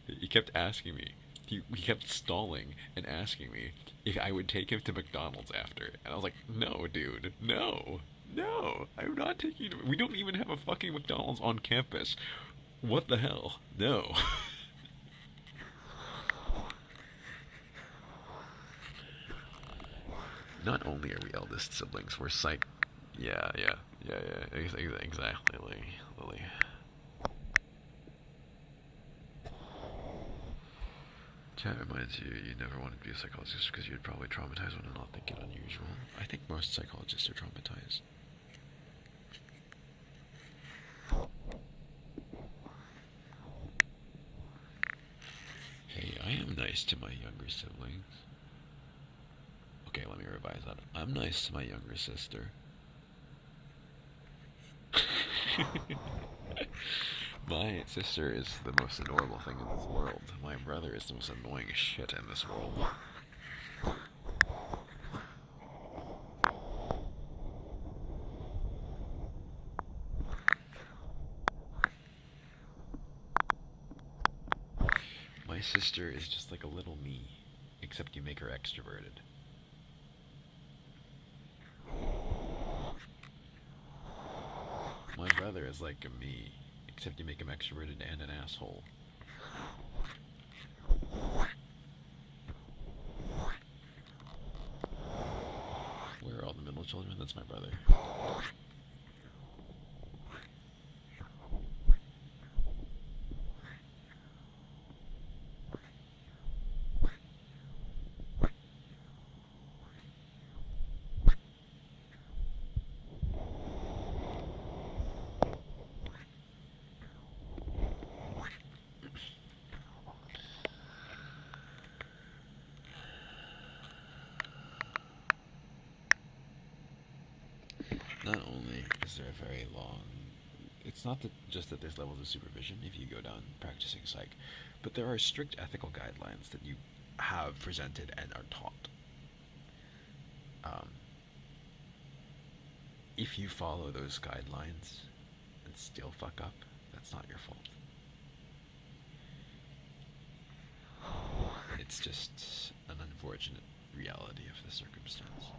he kept asking me. He kept stalling and asking me if I would take him to McDonald's after. And I was like, no, dude, no. No, I'm not taking you to. We don't even have a fucking McDonald's on campus. What the hell? No. Not only are we eldest siblings, we're psych. Yeah. Exactly, Lily. Chat reminds you you never wanted to be a psychologist because you'd probably traumatize one and not think it unusual. I think most psychologists are traumatized. Hey, I am nice to my younger siblings. Okay, let me revise that. I'm nice to my younger sister. My sister is the most adorable thing in this world. My brother is the most annoying shit in this world. My sister is just like a little me, except you make her extroverted. My brother is like a me, except you make him extroverted and an asshole. Where are all the middle children? That's my brother. Not only is there a very long, it's not that just that there's levels of supervision if you go down practicing psych, but there are strict ethical guidelines that you have presented and are taught. Um, if you follow those guidelines and still fuck up, that's not your fault. It's just an unfortunate reality of the circumstance.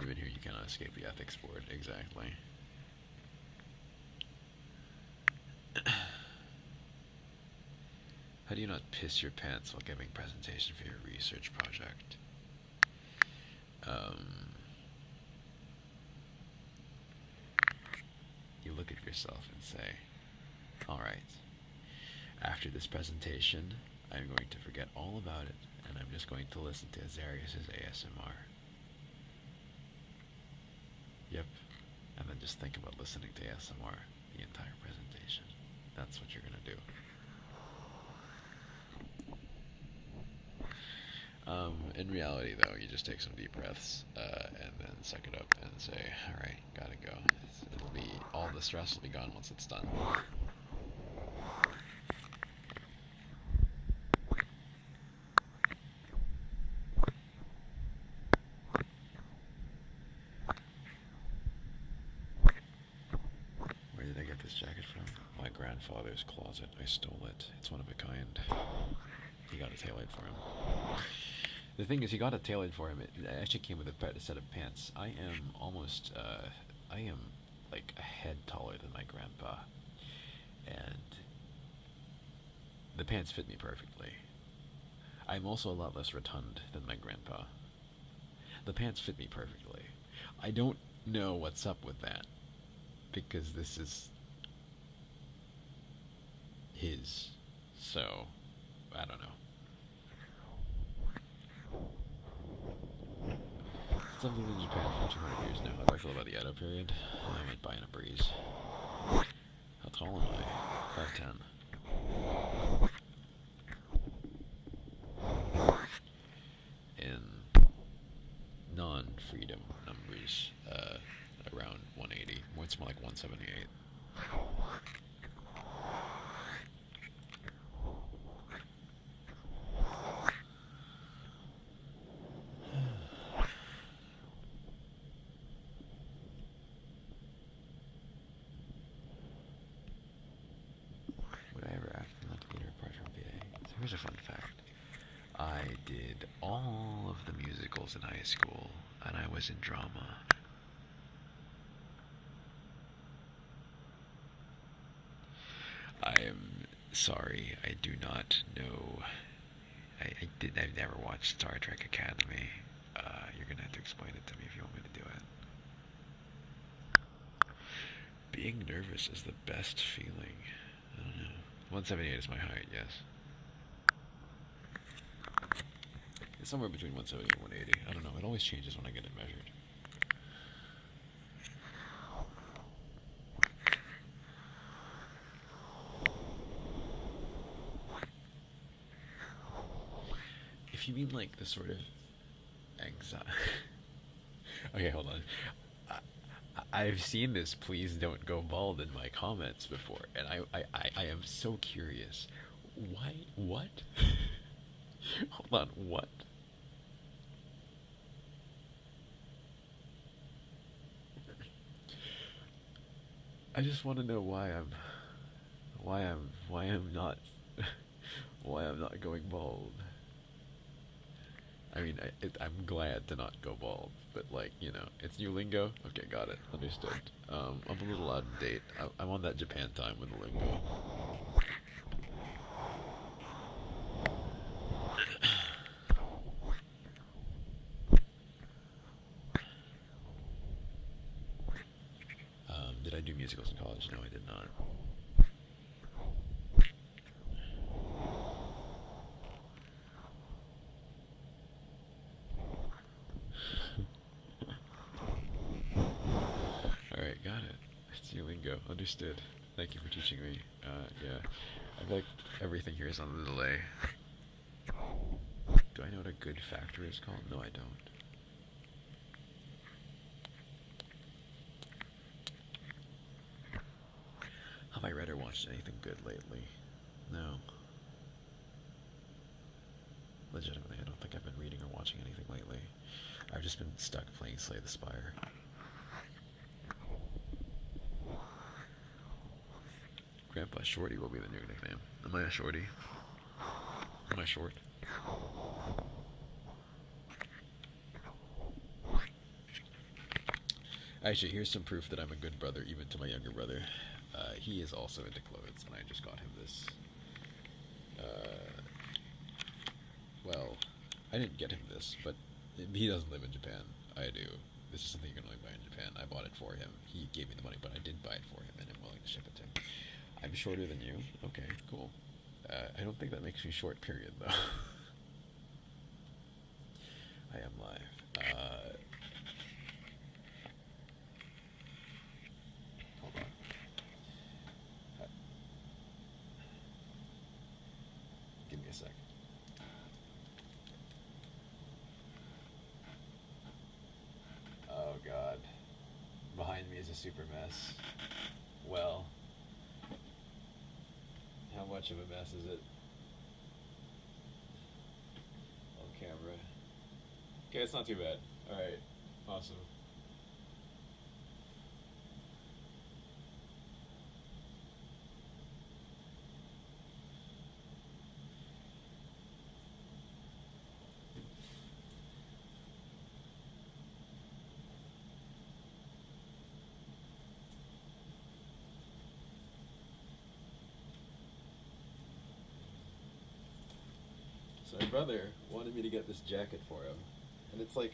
Even here, you cannot escape the ethics board, exactly. How do you not piss your pants while giving presentation for your research project? You look at yourself and say, alright, after this presentation, I'm going to forget all about it, and I'm just going to listen to Azarias's ASMR. Yep. And then just think about listening to ASMR the entire presentation. That's what you're gonna do. In reality, though, you just take some deep breaths and then suck it up and say, alright, gotta go. All the stress will be gone once it's done. Where did I get this jacket from? My grandfather's closet. I stole it. It's one of a kind. He got it tailored for him. The thing is, he got it tailored for him. It actually came with a set of pants. I am like a head taller than my grandpa, and the pants fit me perfectly. I'm also a lot less rotund than my grandpa. The pants fit me perfectly. I don't know what's up with that, because this is his, so I don't know. Since I've lived in Japan for 200 years now, how do I feel about the Edo period? I might buy in a breeze. How tall am I? 5'10". In non-freedom numbers, around 180. It's more like 178. Would I ever ask them not to get a report from VA? So here's a fun fact. I did all of the musicals in high school, and I was in drama. I am sorry, I do not know. I've never watched Star Trek Academy. You're gonna have to explain it to me if you want me to do it. Being nervous is the best feeling. I don't know. 178 is my height, yes. It's somewhere between 170 and 180. I don't know. It always changes when I get it measured. If you mean like the sort of anxiety. Okay, hold on. I've seen this "please don't go bald" in my comments before, and I am so curious. Why? What? Hold on, what? I just want to know why I'm not why I'm not going bald. I mean, I'm glad to not go bald, but like, you know, it's new lingo. Okay, got it, understood. I'm a little out of date. I'm on that Japan time with the lingo. Did I do musicals in college? No, I did not. Alright, got it. It's new lingo. Understood. Thank you for teaching me. Yeah. I feel like everything here is on the delay. Do I know what a good factor is called? No, I don't. Have I read or watched anything good lately? No. Legitimately, I don't think I've been reading or watching anything lately. I've just been stuck playing Slay the Spire. Grandpa Shorty will be the new nickname. Am I a shorty? Am I short? Actually, here's some proof that I'm a good brother, even to my younger brother. He is also into clothes, and I just got him this. Well, I didn't get him this, but he doesn't live in Japan. I do. This is something you can only buy in Japan. I bought it for him. He gave me the money, but I did buy it for him, and I'm willing to ship it to him. I'm shorter than you? Okay, cool. I don't think that makes me short, period, though. I am live. Hold on. Give me a sec. Oh, God. Behind me is a super mess. Well... how much of a mess is it? On camera. Okay, it's not too bad. Alright, awesome. So my brother wanted me to get this jacket for him, and it's like,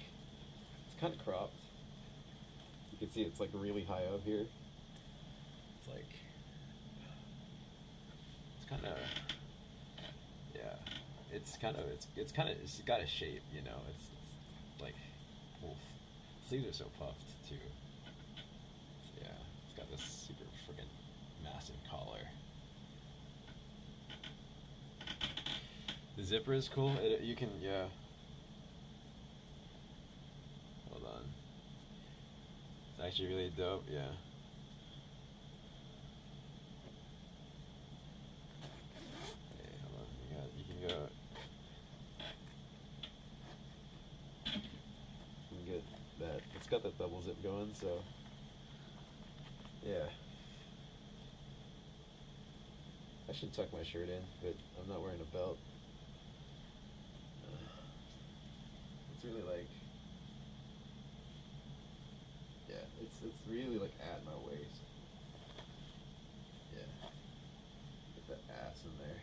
it's kind of cropped. You can see it's like really high up here. It's like, it's kind of, yeah. It's got a shape, you know. It's like, oof. Sleeves are so puffed too. So yeah, it's got this super freaking massive collar. The zipper is cool. You can, yeah. Hold on. It's actually really dope, yeah. Hey, hold on. You can go. You can get that. It's got that double zip going, so yeah. I should tuck my shirt in, but I'm not wearing a belt. It's really like, yeah, it's really like at my waist. Yeah, get that ass in there.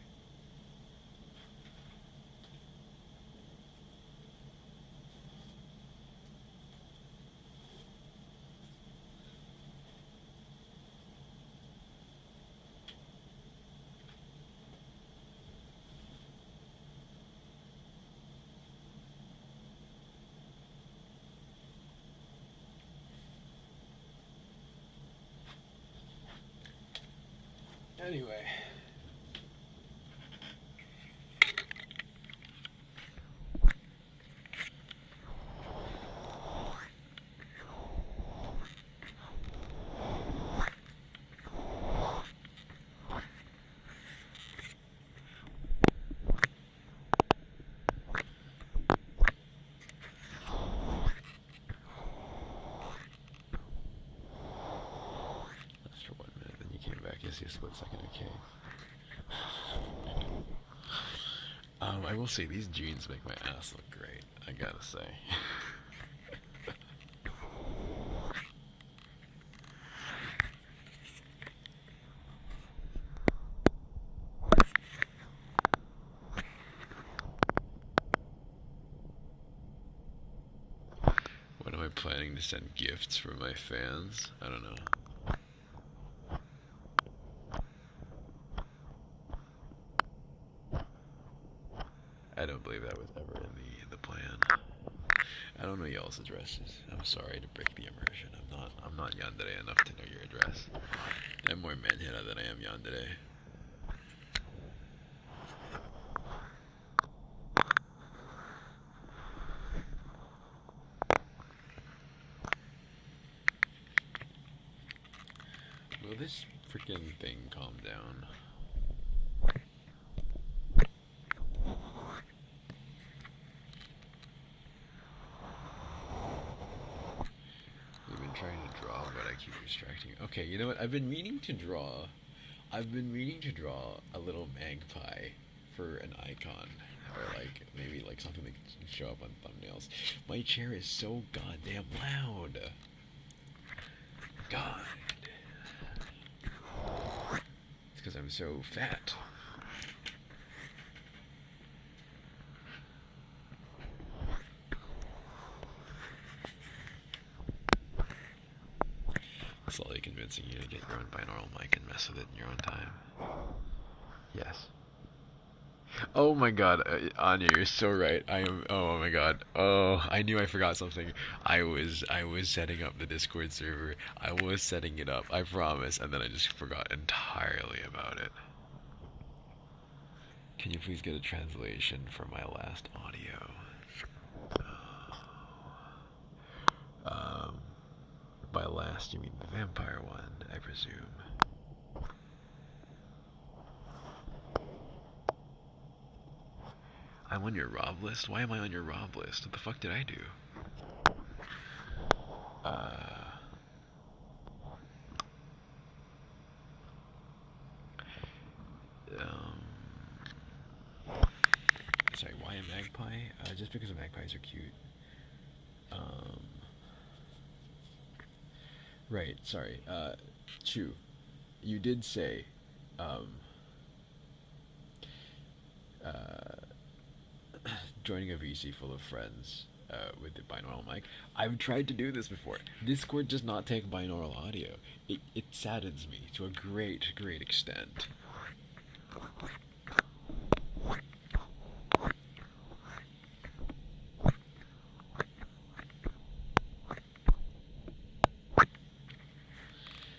Anyway. After 1 minute, then you came back. You see a split second, okay. I will say, these jeans make my ass look great, I gotta say. When am I planning to send gifts for my fans? I don't know. I don't believe that was ever in the plan. I don't know y'all's addresses. I'm sorry to break the immersion. I'm not yandere enough to know your address. I'm more manhira than I am yandere. Will this freaking thing calm down? We've been trying to draw, but I keep distracting. Okay, you know what? I've been meaning to draw a little magpie for an icon. Or like, maybe like something that can show up on thumbnails. My chair is so goddamn loud. God. It's because I'm so fat. Slowly convincing you to get your own binaural mic and mess with it in your own time. Yes. Oh my god, Anya, you're so right. I am. Oh my god. Oh, I knew I forgot something. I was setting up the Discord server. I was setting it up. I promise, and then I just forgot entirely about it. Can you please get a translation for my last audio? By last, you mean the vampire one, I presume. I'm on your Rob list? Why am I on your Rob list? What the fuck did I do? Sorry, why a magpie? Just because magpies are cute. Right, sorry. Chu, you did say, joining a VC full of friends with the binaural mic. I've tried to do this before. Discord does not take binaural audio. It saddens me to a great, great extent.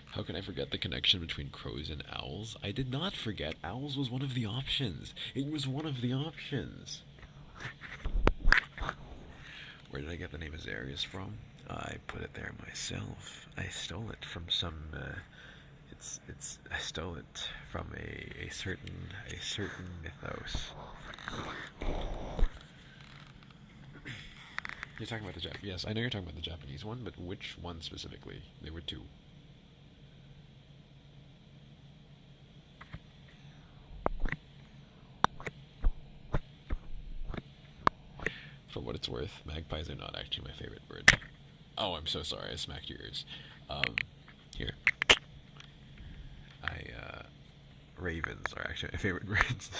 How can I forget the connection between crows and owls? I did not forget. Owls was one of the options. It was one of the options. Where did I get the name Azarias from? I put it there myself. I stole it from some. I stole it from a certain mythos. You're talking about the Japanese. Yes, I know you're talking about the Japanese one, but which one specifically? There were two. For what it's worth, magpies are not actually my favorite bird. Oh, I'm so sorry, I smacked your ears. Here. Ravens are actually my favorite birds.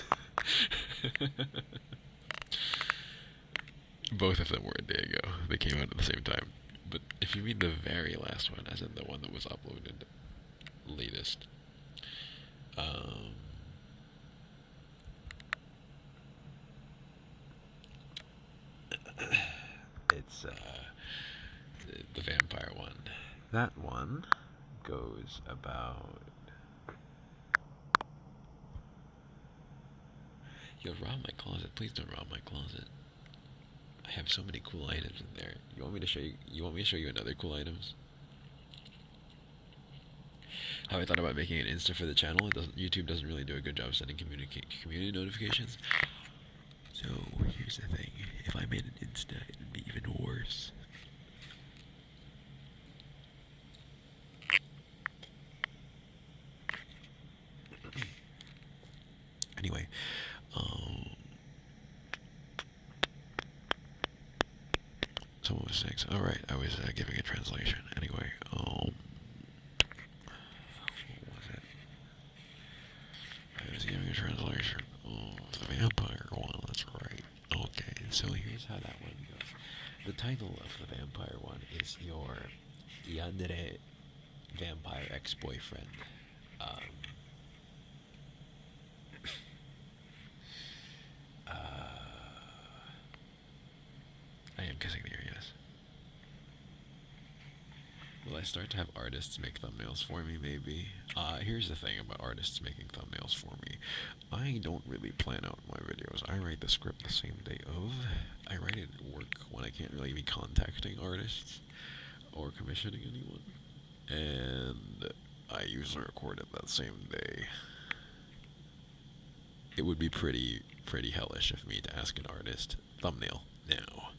Both of them were a day ago. They came out at the same time. But if you mean the very last one, as in the one that was uploaded latest, it's the vampire one. That one goes about. Yo, rob my closet. Please don't rob my closet. I have so many cool items in there. You want me to show you? You want me to show you another cool items? How I thought about making an Insta for the channel. YouTube doesn't really do a good job sending community notifications. So here's the thing: if I made an Insta, it'd be even worse. Anyway, someone was saying, all right, I was giving a translation. Anyway, what was it? I was giving a translation. The vampire one. That's right. Okay, so here's how that one goes. The title of the vampire one is your Yandere vampire ex-boyfriend. I am kissing the ear, yes. Will I start to have artists make thumbnails for me, maybe? Here's the thing about artists making thumbnails for me. I don't really plan out my videos. I write the script the same day of. I write it at work when I can't really be contacting artists or commissioning anyone. And I usually record it that same day. It would be pretty hellish of me to ask an artist, thumbnail, now.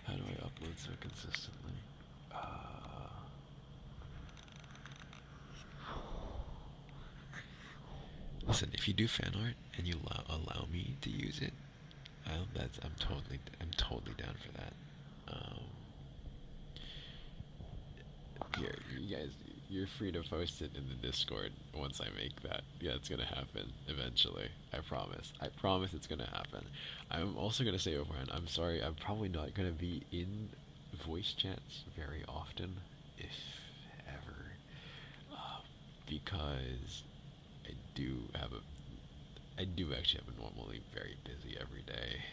How do I upload so consistently? Listen, if you do fan art and you allow me to use it, I'm totally down for that. Here, you guys, you're free to post it in the Discord once I make that. Yeah, it's gonna happen eventually. I promise. I promise it's gonna happen. I'm also gonna say beforehand, I'm sorry, I'm probably not gonna be in voice chats very often, if ever, because I do actually have a normally very busy every day.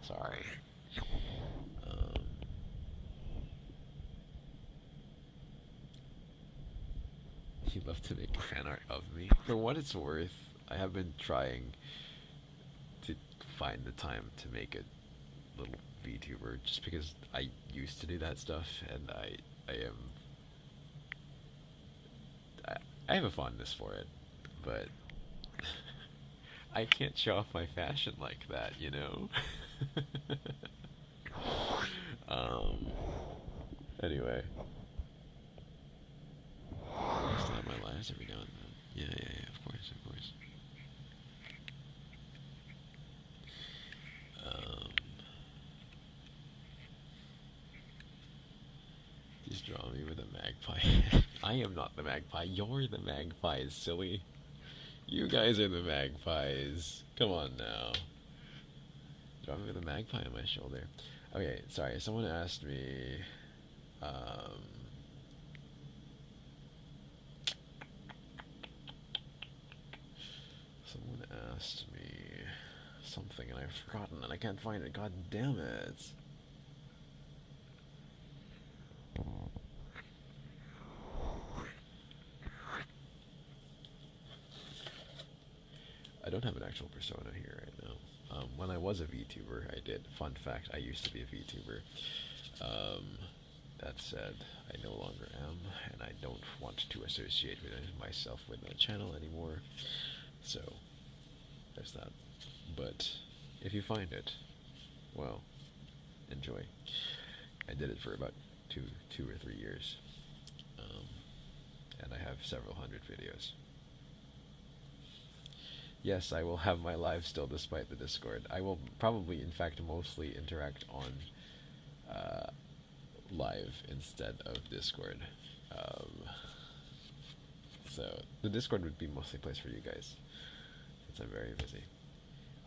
Sorry. He'd love to make fan art of me. For what it's worth, I have been trying to find the time to make a little VTuber, just because I used to do that stuff, and I have a fondness for it, but I can't show off my fashion like that, you know? Anyway. nice every now and then. Yeah, of course, of course. Um, just draw me with a magpie. I am not the magpie. You're the magpies, silly. You guys are the magpies. Come on now. Draw me with a magpie on my shoulder. Okay, sorry. Someone asked me. Um, someone asked me something and I've forgotten and I can't find it. God damn it. I don't have an actual persona here right now. When I was a VTuber, I did. Fun fact, I used to be a VTuber. That said, I no longer am, and I don't want to associate with myself with the channel anymore. So, there's that. But, if you find it, well, enjoy. I did it for about two or 3 years. And I have several hundred videos. Yes, I will have my live still despite the Discord. I will probably, in fact, mostly interact on live instead of Discord. So the Discord would be mostly a place for you guys, since I'm very busy.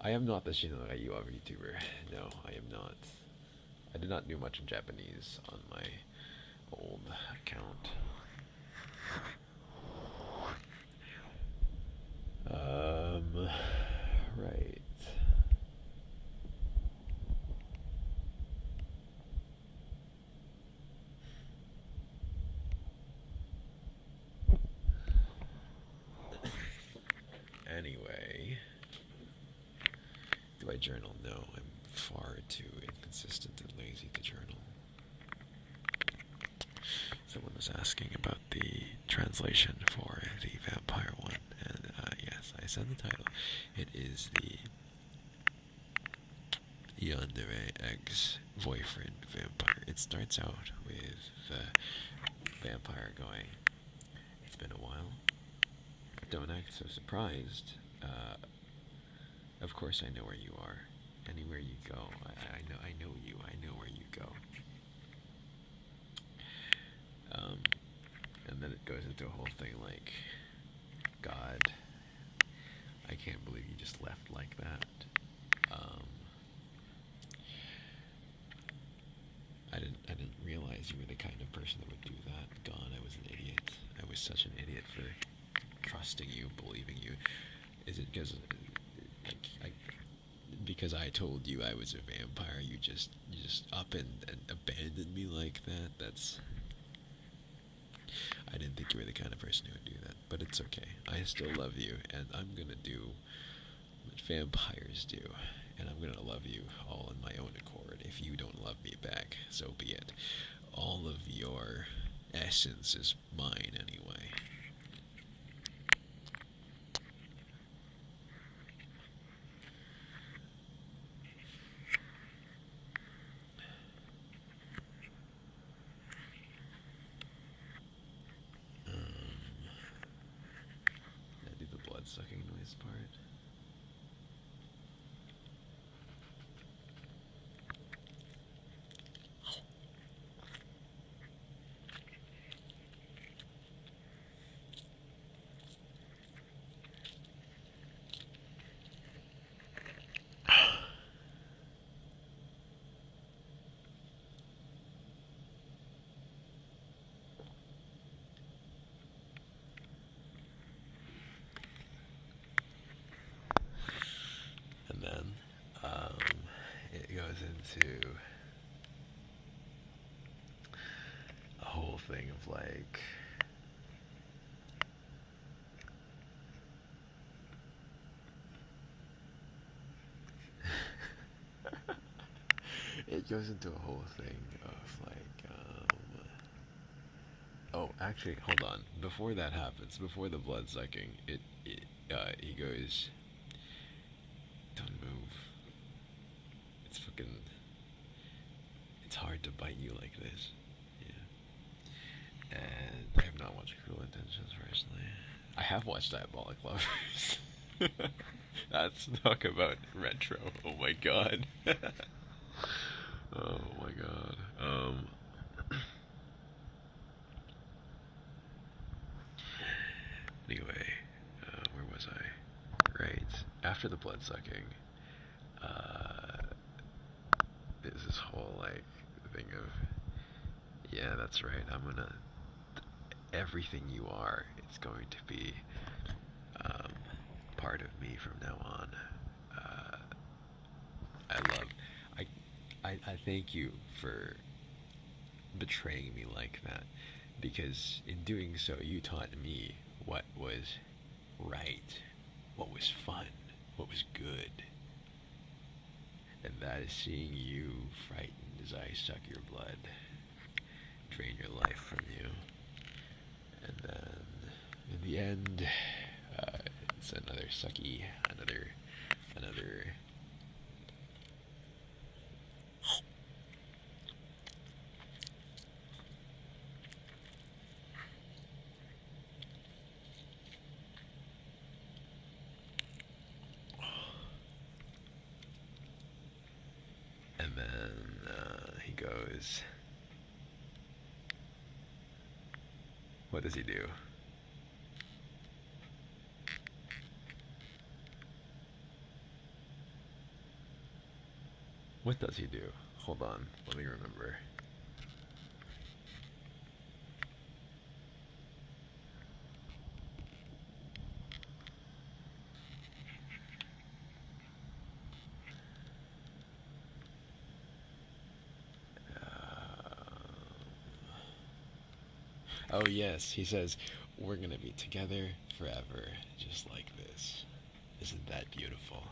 I am not the Shinorayu of YouTuber. No, I am not. I did not do much in Japanese on my old account. Right. Anyway, do I journal? No, I'm far too inconsistent and lazy to journal. Someone was asking about the translation for the vampire one, and yes, I said the title. It is the Yandere ex-boyfriend vampire. It starts out with the vampire going, "It's been a while. Don't act so surprised. Of course I know where you are. Anywhere you go, I know you. I know where you go." And then it goes into a whole thing like, "God, I can't believe you just left like that." I didn't realize you were the kind of person that would do that. God, I was an idiot. I was such an idiot for trusting you, believing you. Is it because I told you I was a vampire, you just up and abandoned me like that? I didn't think you were the kind of person who would do that, but it's okay. I still love you, and I'm gonna do what vampires do, and I'm gonna love you all on my own accord. If you don't love me back, so be it. All of your essence is mine anyway. I do the blood sucking noise part. And then it goes into a whole thing of like, it goes into a whole thing of like, oh, actually, hold on. Before that happens, before the blood sucking, he goes, "Don't move. It's fucking, it's hard to bite you like this." Yeah. And I have not watched Cruel Intentions personally. I have watched Diabolic Lovers. That's talk about retro. Oh my god. Oh my god. Anyway, where was I? Right. After the blood sucking, there's this whole, like, thing of, yeah, that's right, everything you are, it's going to be, part of me from now on. Uh, I love, I thank you for betraying me like that, because in doing so, you taught me what was right, what was fun, what was good. And that is seeing you frightened as I suck your blood, drain your life from you. And then, in the end, it's another sucky, another. And then he goes. What does he do? What does he do? Hold on, let me remember. Oh yes, he says, we're gonna be together forever, just like this. Isn't that beautiful?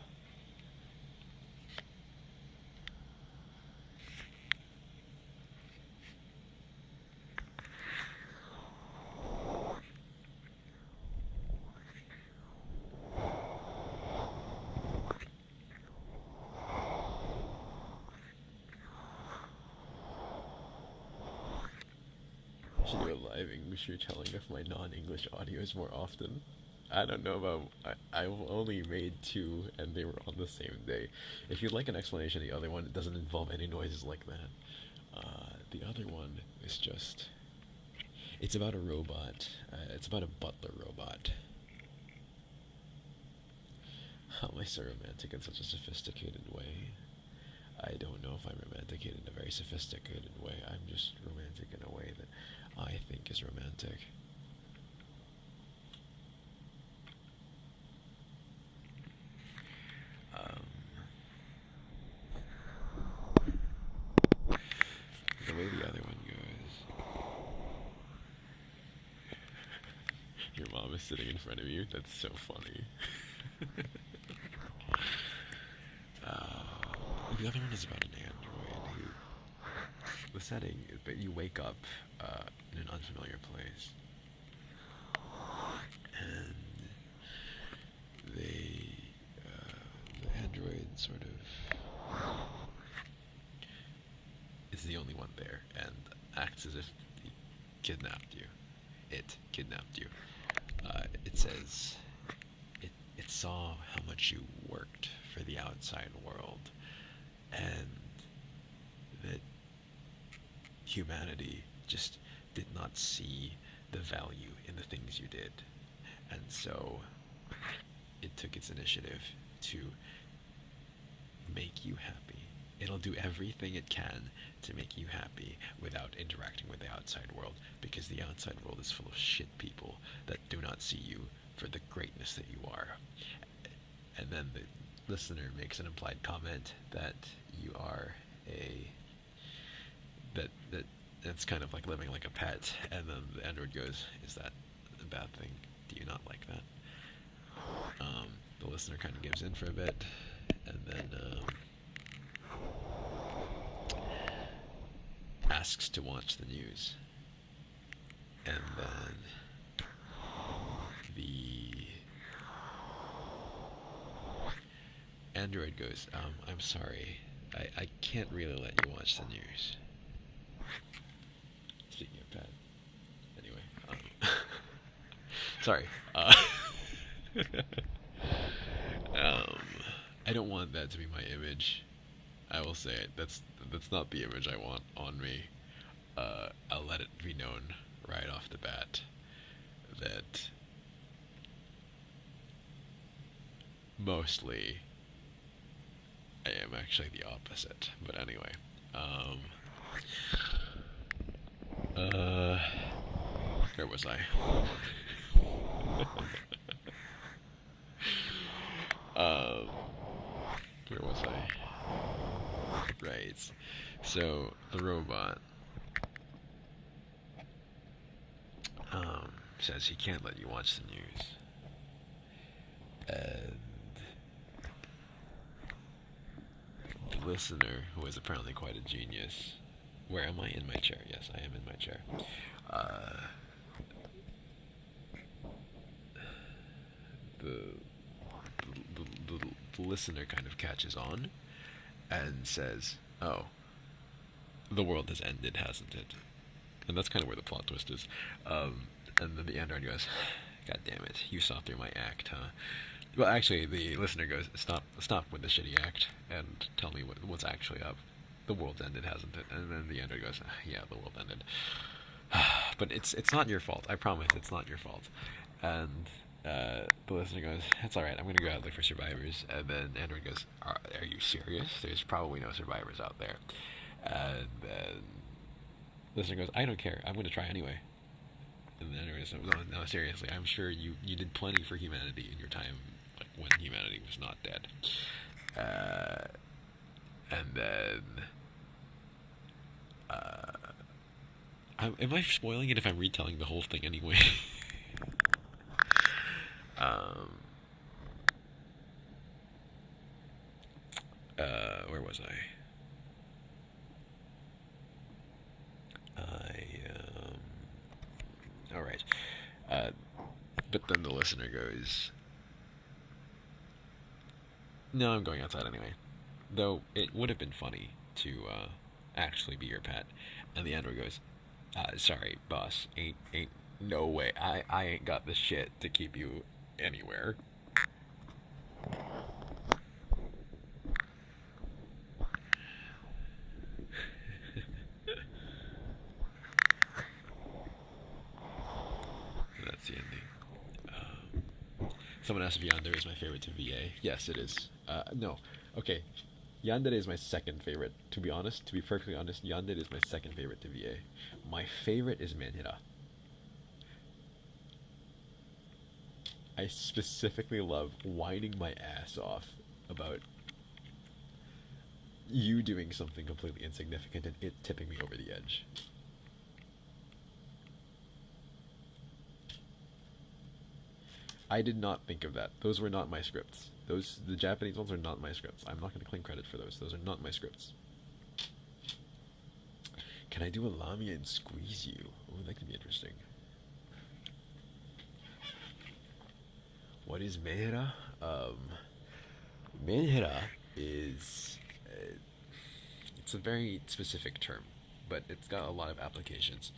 I should do a live English retelling of my non-English audios more often. I don't know about. I've only made two, and they were on the same day. If you'd like an explanation, the other one doesn't involve any noises like that. The other one is just. It's about a robot. It's about a butler robot. How am I so romantic in such a sophisticated way? I don't know if I'm romantic in a very sophisticated way. I'm just romantic in a way that I think is romantic. The way the other one goes. Your mom is sitting in front of you? That's so funny. The other one is about an android who. The setting is that you wake up in an unfamiliar place. And the android sort of is the only one there and acts as if he kidnapped you. It kidnapped you. It says it saw how much you worked for the outside world, and that humanity just did not see the value in the things you did. And so it took its initiative to make you happy. It'll do everything it can to make you happy without interacting with the outside world, because the outside world is full of shit people that do not see you for the greatness that you are. And then the listener makes an implied comment that you are that's kind of like living like a pet, and then the android goes, is that a bad thing? Do you not like that? The listener kind of gives in for a bit, and then asks to watch the news. And then the android goes, I'm sorry, I can't really let you watch the news. Speaking of pet. Anyway, Sorry. Um, I don't want that to be my image. I will say it. That's not the image I want on me. I'll let it be known right off the bat that mostly I am actually the opposite. But anyway, um, uh, where was I? um, where was I? Right. So the robot says he can't let you watch the news. And the listener, who is apparently quite a genius. Where am I? In my chair. Yes, I am in my chair. Uh, the, the listener kind of catches on and says, "Oh, the world has ended, hasn't it?" And that's kind of where the plot twist is. And then the android goes, "God damn it, you saw through my act, huh?" Well, actually, the listener goes, "Stop with the shitty act, and tell me what's actually up. The world's ended, hasn't it?" And then the android goes, "Yeah, the world ended." But it's not your fault. I promise, it's not your fault. And the listener goes, "That's all right. I'm gonna go out look for survivors." And then Android goes, "Are you serious? There's probably no survivors out there." And then the listener goes, "I don't care. I'm gonna try anyway." And then Android goes, "No, seriously. I'm sure you did plenty for humanity in your time, like when humanity was not dead." And then, am I spoiling it if I'm retelling the whole thing anyway? um, where was I? All right. But then the listener goes, "No, I'm going outside anyway." Though it would have been funny to actually be your pet. And the android goes, "Sorry, boss. Ain't no way. I ain't got the shit to keep you anywhere." That's the ending. Someone asked if Yandere is my favorite to VA. Yes, it is. No. Okay. Yandere is my second favorite. To be honest, to be perfectly honest, Yandere is my second favorite to VA. My favorite is Manhira. I specifically love whining my ass off about you doing something completely insignificant and it tipping me over the edge. I did not think of that. Those were not my scripts. The Japanese ones are not my scripts. I'm not going to claim credit for those. Those are not my scripts. Can I do a Lamia and squeeze you? Oh, that could be interesting. What is Mehra? Mehra is... it's a very specific term, but it's got a lot of applications.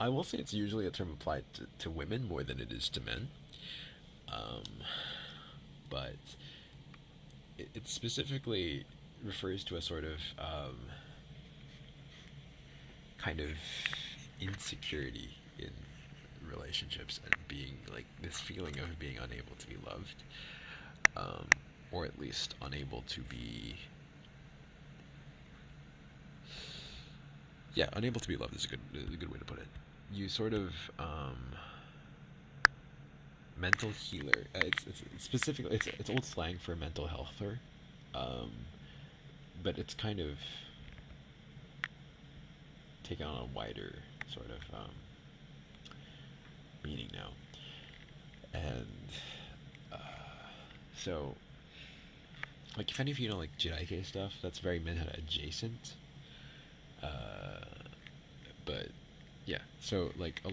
I will say it's usually a term applied to women more than it is to men. But it specifically refers to a sort of kind of insecurity in relationships and being like this feeling of being unable to be loved, or at least unable to be. Yeah, unable to be loved is a good way to put it. You sort of mental healer. It's specifically it's old slang for mental healther, but it's kind of taken on a wider sort of meaning now. And so, like, if any of you know like Jiraike stuff, that's very Minhara adjacent. But yeah, so like it's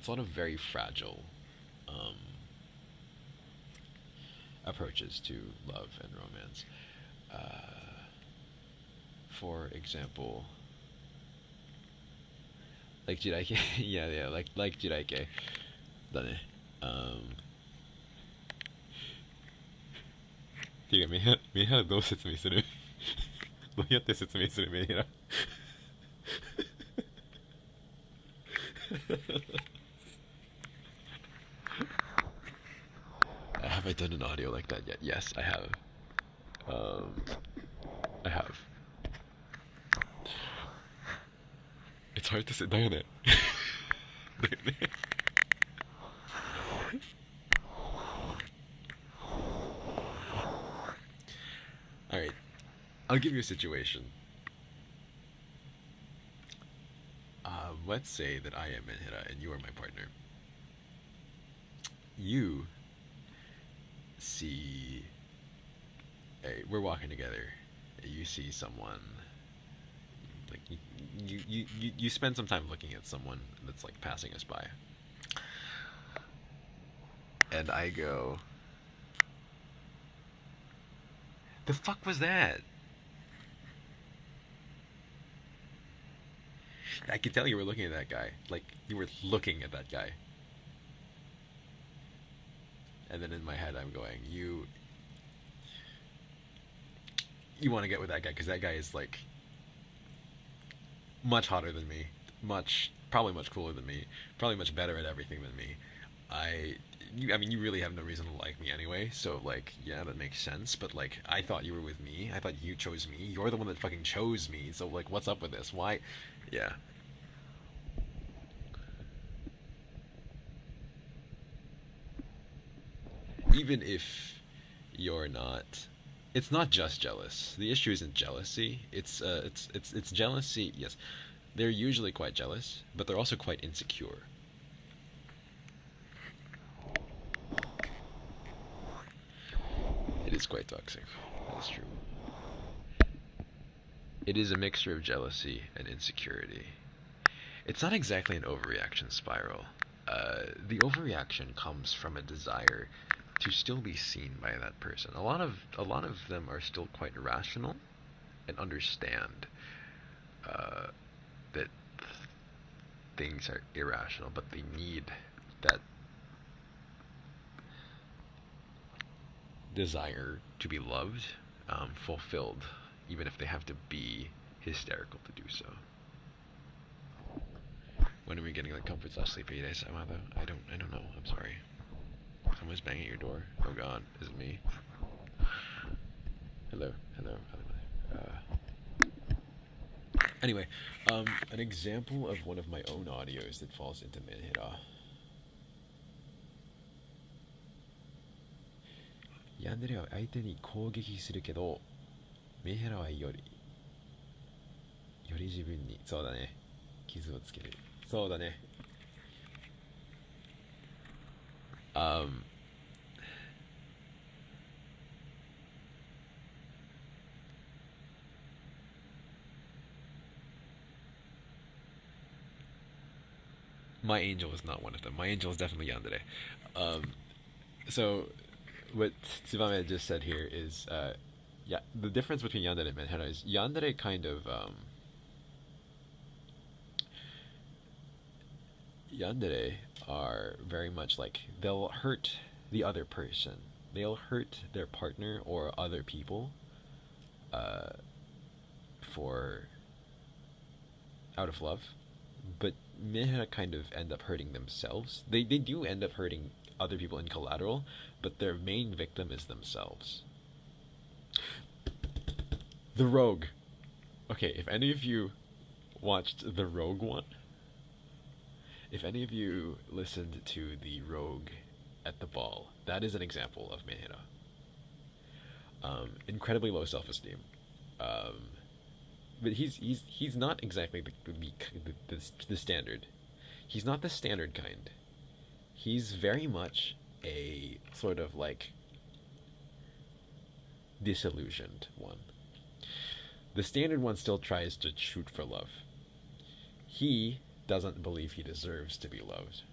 a lot of very fragile approaches to love and romance. For example, like Jiraike, yeah, yeah, like Jiraike, だね。ていうかメンヘラどう説明する？どうやって説明するメンヘラ？ Have I done an audio like that yet? Yes, I have. I have. It's hard to say. だよね。だよね。Alright, I'll give you a situation. Let's say that I am Menhira and you are my partner. You see, we're walking together. You see someone, like you spend some time looking at someone that's like passing us by, and I go, "The fuck was that?" I could tell you were looking at that guy. Like, you were looking at that guy. And then in my head, I'm going, you want to get with that guy because that guy is, like, much hotter than me. Probably much cooler than me. Probably much better at everything than me. I mean, you really have no reason to like me anyway, so, like, yeah, that makes sense, but, like, I thought you were with me. I thought you chose me. You're the one that fucking chose me, so, like, what's up with this? Why? Yeah. Even if you're not, it's not just jealous. The issue isn't jealousy. It's jealousy. Yes, they're usually quite jealous, but they're also quite insecure. It is quite toxic. That's true. It is a mixture of jealousy and insecurity. It's not exactly an overreaction spiral. The overreaction comes from a desire to still be seen by that person. A lot of them are still quite rational and understand that things are irrational, but they need that desire to be loved fulfilled, even if they have to be hysterical to do so. When are we getting like comfort / sleep 8 days? I don't know. I'm sorry. Someone's banging at your door. Oh god, is it me? Hello. Anyway, an example of one of my own audios that falls into Menhira. ヤンデレは相手に攻撃するけど、メンヘラはより自分に、そうだね、傷をつける。そうだね。My angel is not one of them. My angel is definitely Yandere. So, what Tsubame just said here is, yeah, the difference between Yandere and Menhera is Yandere kind of, Yandere are very much like, they'll hurt the other person. They'll hurt their partner or other people, out of love. But Menhera kind of end up hurting themselves. They do end up hurting other people in collateral, but their main victim is themselves. The Rogue. Okay, if any of you watched the Rogue one, if any of you listened to the Rogue at the ball, that is an example of Menhera. Incredibly low self-esteem. But he's not exactly the standard. He's not the standard kind. He's very much a sort of like disillusioned one. The standard one still tries to shoot for love. He doesn't believe he deserves to be loved.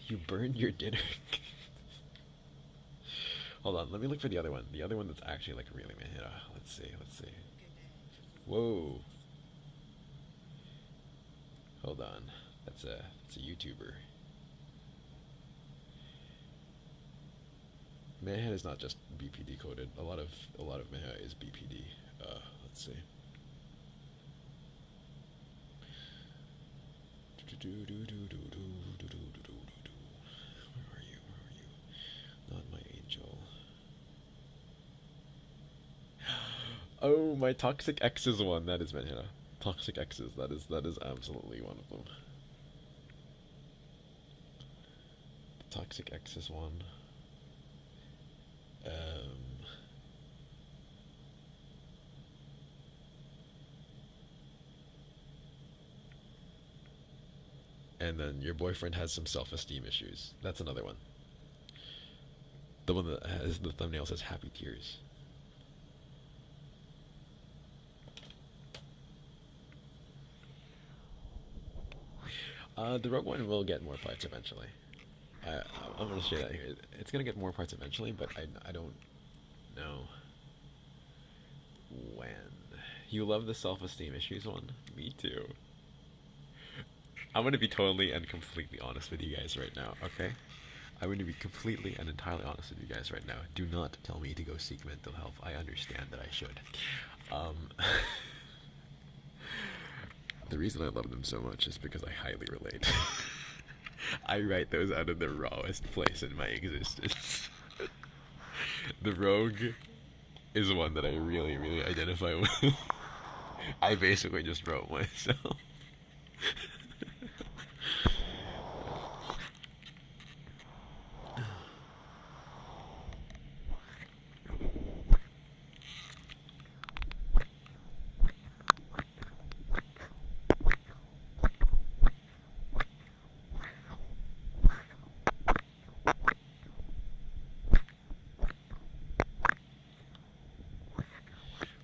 You burned your dinner. Hold on, let me look for the other one. The other one that's actually like really Mahira. Let's see, let's see. Whoa. Hold on. That's a YouTuber. Meha is not just BPD coded. A lot of Meha is BPD. Let's see. Where are you? Where are you? Not my angel. Oh, my Toxic X is one. That is Meha. Toxic X's. That is absolutely one of them. Toxic X is one. And then your boyfriend has some self-esteem issues. That's another one. The one that has the thumbnail says happy tears. The Rogue One will get more parts eventually. I'm gonna say that here. It's gonna get more parts eventually, but I don't know when. You love the self-esteem issues one? Me too. I'm gonna be totally and completely honest with you guys right now, okay? I'm gonna be completely and entirely honest with you guys right now. Do not tell me to go seek mental health. I understand that I should. The reason I love them so much is because I highly relate. I write those out of the rawest place in my existence. The Rogue is one that I really, really identify with. I basically just wrote myself.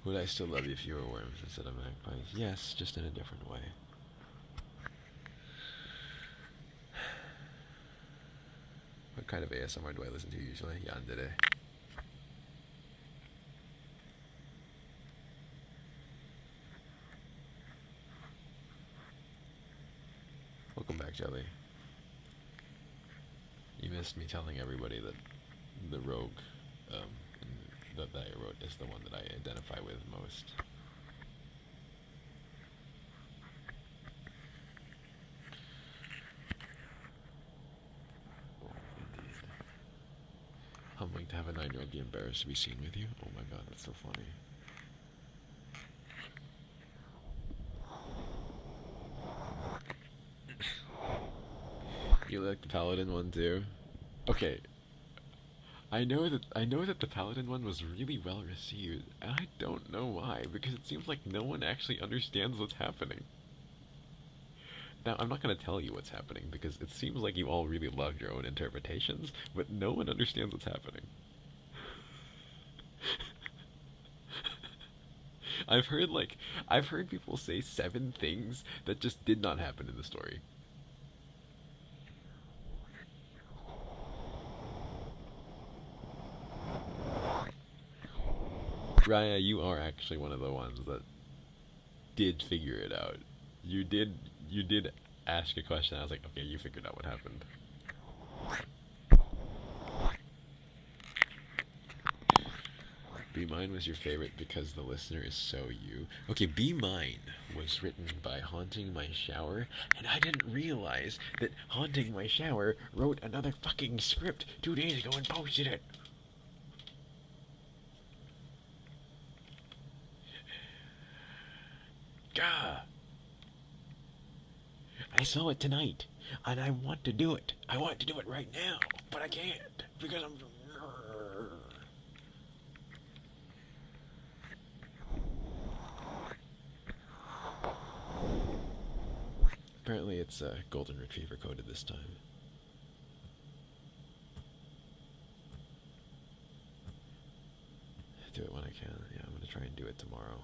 Would I still love you if you were worms instead of magpies? Yes, just in a different way. What kind of ASMR do I listen to usually? Yandere. Welcome back, Jelly. You missed me telling everybody that the Rogue that I wrote is the one that I identify with most. Oh, indeed. Humbling to have a 9-year-old be embarrassed to be seen with you. Oh my god, that's so funny. You like the Paladin one too? Okay. I know that the Paladin one was really well received, and I don't know why, because it seems like no one actually understands what's happening. Now, I'm not going to tell you what's happening, because it seems like you all really love your own interpretations, but no one understands what's happening. I've heard people say 7 things that just did not happen in the story. Raya, you are actually one of the ones that did figure it out. You did ask a question. I was like, okay, you figured out what happened. Be Mine was your favorite because the listener is so you. Okay, Be Mine was written by Haunting My Shower, and I didn't realize that Haunting My Shower wrote another fucking script 2 days ago and posted it. Gah! I saw it tonight, and I want to do it. I want to do it right now, but I can't, because I'm... Apparently it's Golden Retriever coded this time. Do it when I can. Yeah, I'm gonna try and do it tomorrow.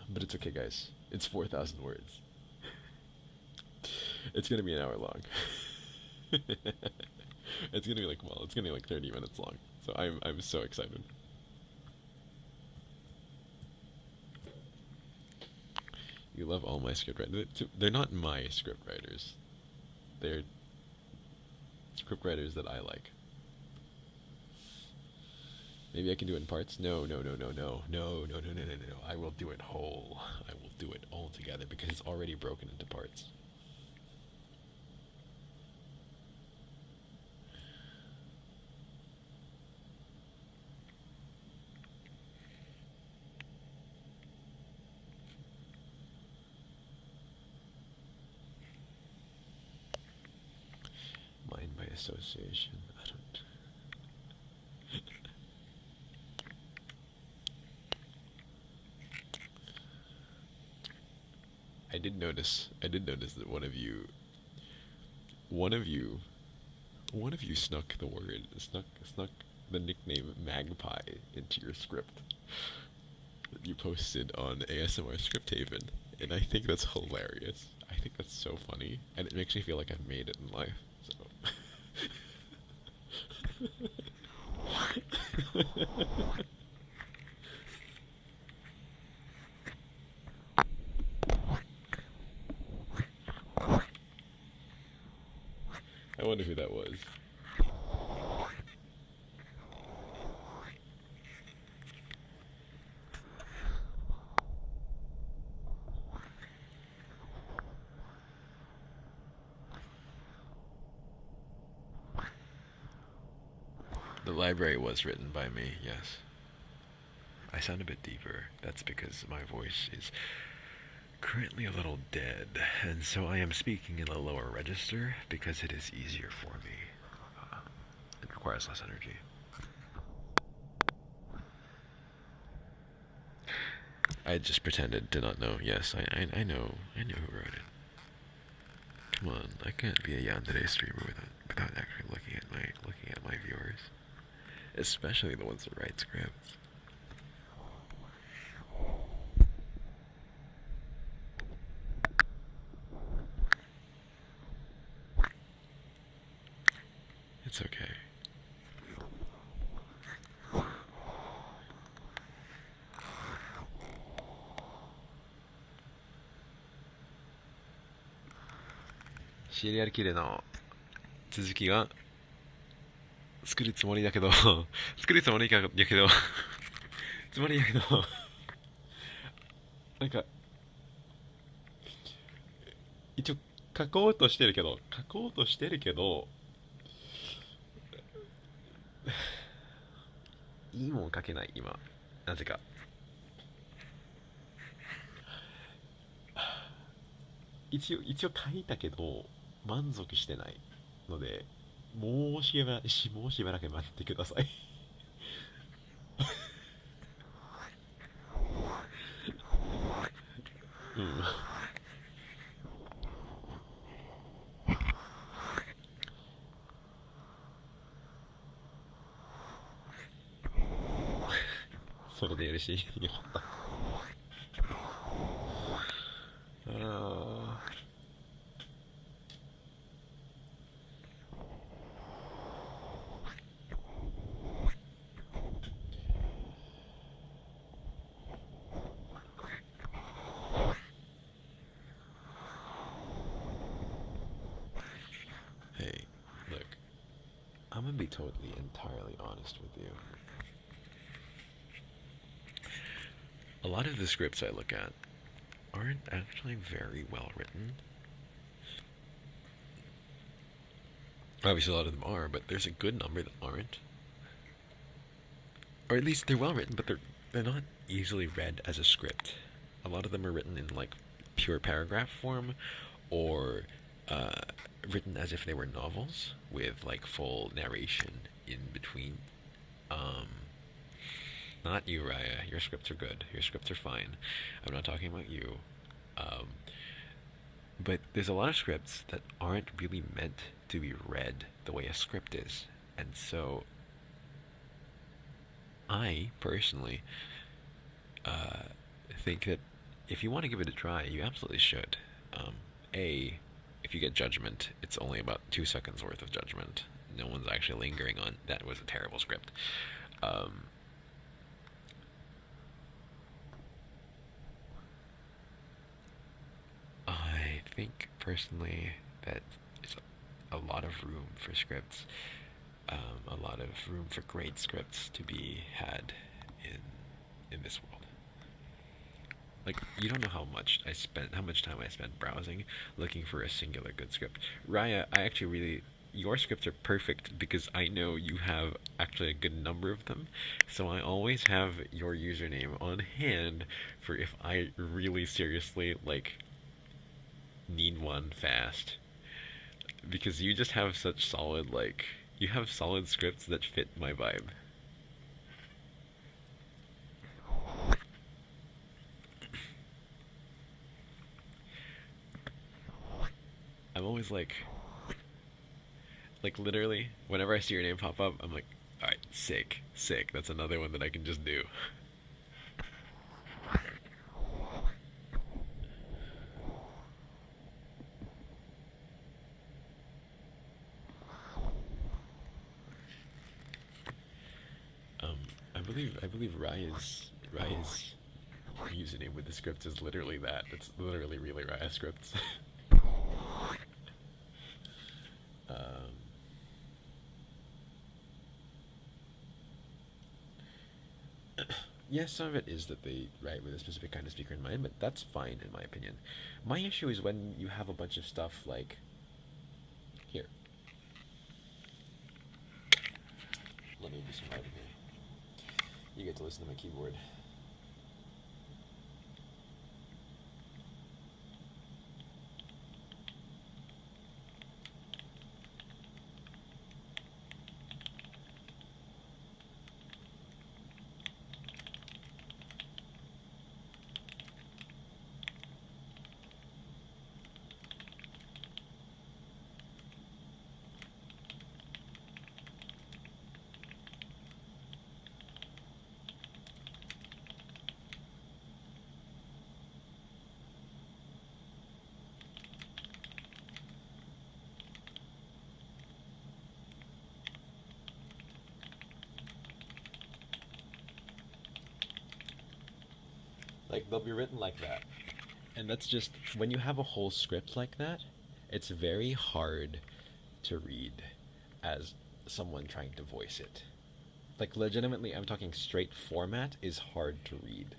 But it's okay, guys. It's 4,000 words. It's gonna be an hour long. It's gonna be like, well, it's gonna be like 30 minutes long. So I'm so excited. You love all my script writers. They're not my script writers. They're script writers that I like. Maybe I can do it in parts? No. I will do it whole. I will do it all together because it's already broken into parts. Mind by association. I don't. I did notice that one of you snuck the nickname Magpie into your script that you posted on ASMR Script Haven, and I think that's hilarious. I think that's so funny, and it makes me feel like I've made it in life. So. I wonder who that was. The library was written by me, yes. I sound a bit deeper. That's because my voice is currently a little dead, and so I am speaking in a lower register because it is easier for me. It requires less energy. I just pretended to not know. Yes, I know who wrote it. Come on, I can't be a yandere streamer without actually looking at my viewers, especially the ones that write scripts. It's okay. CL キルの続きが作るつもりだけど作るつもりだけどなんか一応書こうとしてるけどいいもん書けない今、なぜか。一応書いたけど満足してないので、もうしばらく待ってください。うん。それでよろしい。よかった。あ Hey, look, I'm gonna be totally, entirely honest with you. A lot of the scripts I look at aren't actually very well written. Obviously, a lot of them are, but there's a good number that aren't. Or at least they're well written, but they're not easily read as a script. A lot of them are written in like pure paragraph form, or written as if they were novels with like full narration in between. Not you, Raya. Your scripts are good. Your scripts are fine. I'm not talking about you. Um, but there's a lot of scripts that aren't really meant to be read the way a script is. And so, I personally think that if you want to give it a try, you absolutely should. If you get judgment, it's only about 2 seconds worth of judgment, no one's actually lingering on. That was a terrible script. Um, I think personally that it's a lot of room for scripts, a lot of room for great scripts to be had in this world. Like, you don't know how much time I spent browsing looking for a singular good script. Raya, I actually really, your scripts are perfect because I know you have actually a good number of them. So I always have your username on hand for if I really seriously, like, need one fast. Because you just have such solid, like, you have solid scripts that fit my vibe. I'm always like literally, whenever I see your name pop up, I'm like, all right, sick, sick. That's another one that I can just do. Um, I believe Raya's username with the script is literally that. It's literally really Raya scripts. um, yeah, some of it is that they write with a specific kind of speaker in mind, but that's fine in my opinion. My issue is when you have a bunch of stuff like here. Let me do some writing here. You get to listen to my keyboard. Like, they'll be written like that. And that's just, when you have a whole script like that, it's very hard to read as someone trying to voice it. Like, legitimately, I'm talking straight format is hard to read.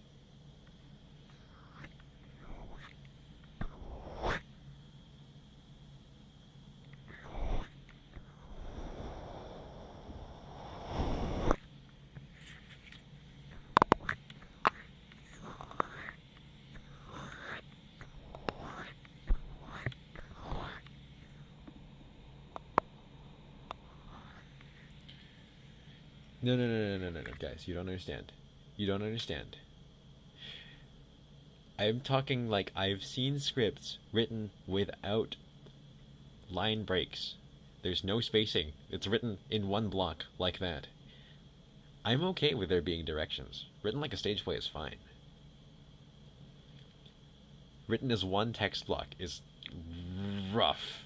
No, no, no, no, no, no, no, guys, you don't understand. You don't understand. I'm talking like I've seen scripts written without line breaks. There's no spacing. It's written in one block like that. I'm okay with there being directions. Written like a stage play is fine. Written as one text block is rough.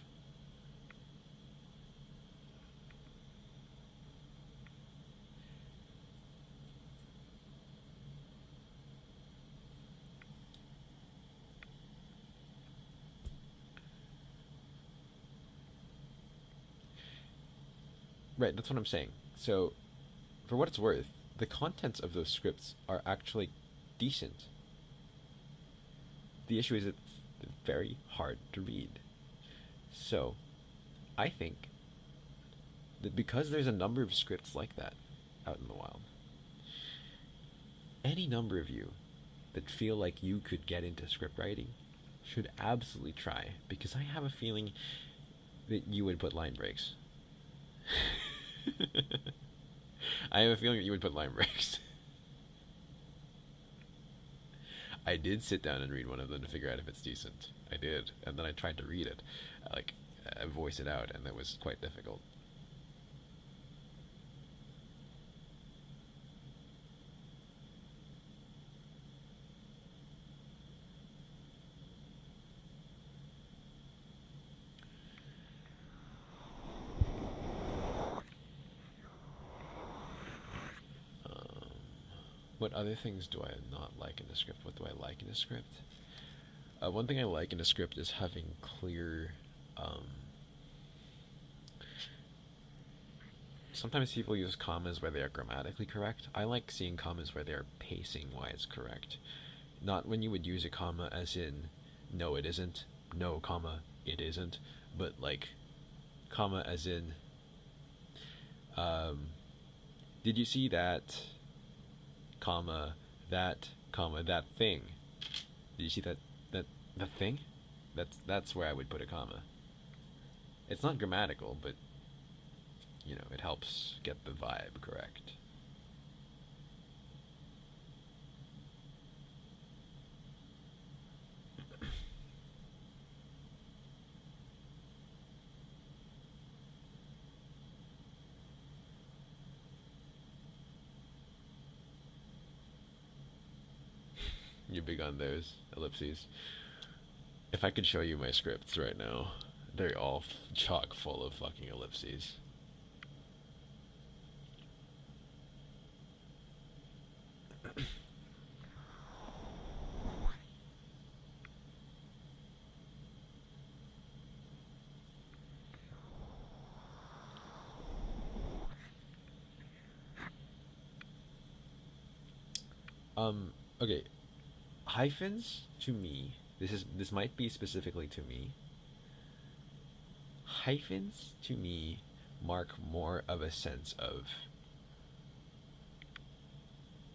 Right, that's what I'm saying. So, for what it's worth, the contents of those scripts are actually decent. The issue is it's very hard to read. So, I think that because there's a number of scripts like that out in the wild, any number of you that feel like you could get into script writing should absolutely try, because I have a feeling that you would put line breaks. I have a feeling that you would put line breaks. I did sit down and read one of them to figure out if it's decent. I did, and then I tried to read it, like, voice it out, and it was quite difficult. What other things do I not like in a script? What do I like in a script? One thing I like in a script is having clear. Sometimes people use commas where they are grammatically correct. I like seeing commas where they are pacing-wise correct. Not when you would use a comma as in, no, it isn't, no, comma, it isn't, but like, comma as in, did you see that, comma, that thing? Did you see that thing? That's where I would put a comma. It's not grammatical, but you know, it helps get the vibe correct. You're big on those ellipses. If I could show you my scripts right now, they're all chock full of fucking ellipses. Okay. Hyphens to me, this might be specifically to me. Hyphens to me mark more of a sense of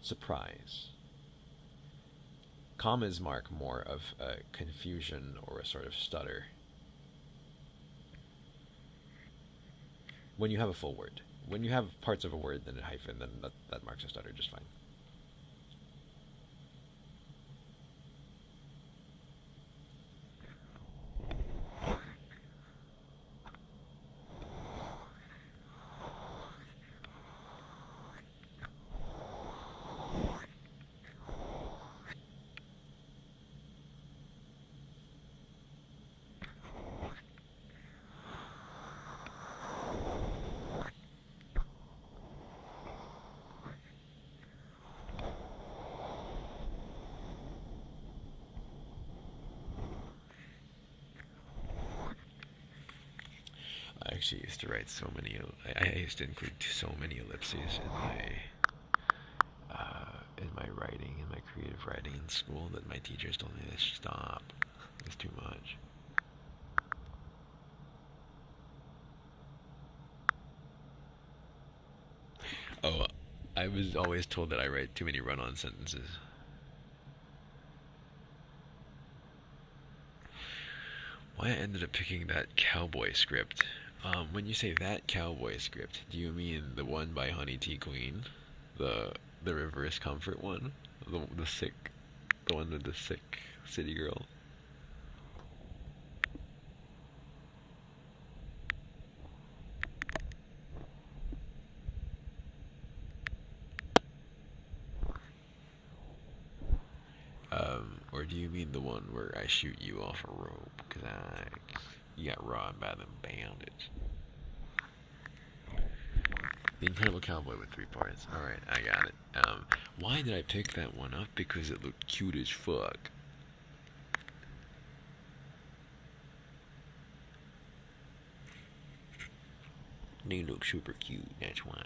surprise. Commas mark more of a confusion or a sort of stutter. When you have a full word. When you have parts of a word then a hyphen, then that marks a stutter just fine. I actually used to write so many. I used to include so many ellipses in my writing, in my creative writing in school, that my teachers told me to stop. It's too much. Oh, I was always told that I write too many run-on sentences. Why I ended up picking that cowboy script? When you say that cowboy script, do you mean the one by Honey T. Queen, the reverse comfort one, the sick, the one with the sick city girl? Or do you mean the one where I shoot you off a rope because you got robbed by them bandits? The Incredible Cowboy with 3 parts. Alright, I got it. Why did I pick that one up? Because it looked cute as fuck. They look super cute, that's why.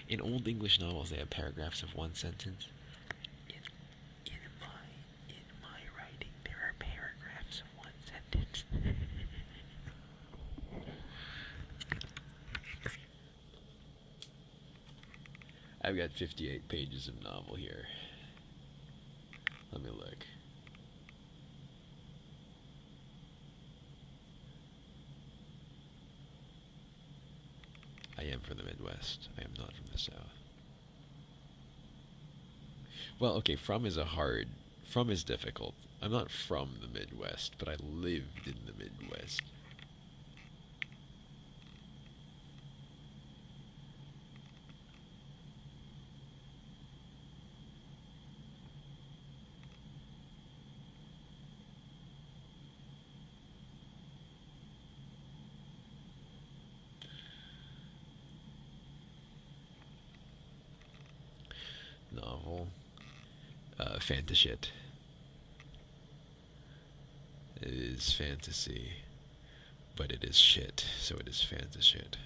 In Old English novels, they have paragraphs of one sentence. In my writing, there are paragraphs of one sentence. I've got 58 pages of novel here. Let me look. I am from the Midwest. I am not from the South. Well, okay, from is difficult. I'm not from the Midwest, but I lived in the Midwest. No, Fantashit. It is fantasy, but it is shit, so it is fantashit.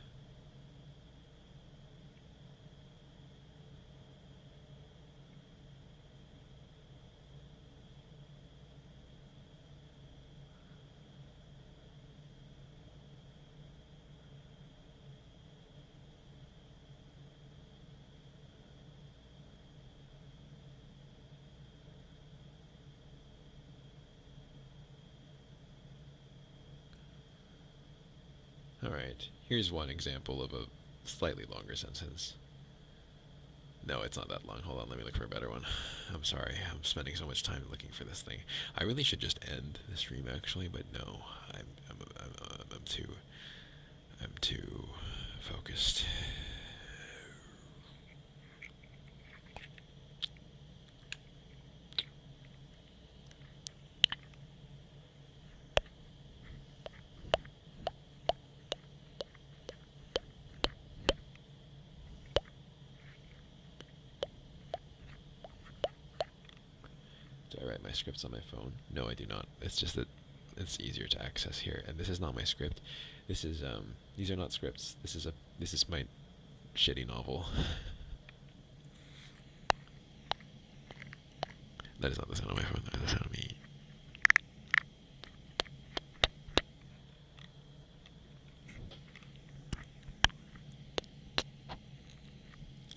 Alright, here's one example of a slightly longer sentence. No, it's not that long. Hold on, let me look for a better one. I'm sorry, I'm spending so much time looking for this thing. I really should just end the stream actually, but no, I'm too focused. Do I write my scripts on my phone? No, I do not. It's just that it's easier to access here. And this is not my script. This is these are not scripts. This is my shitty novel. That is not the sound of my phone. That is the sound of me.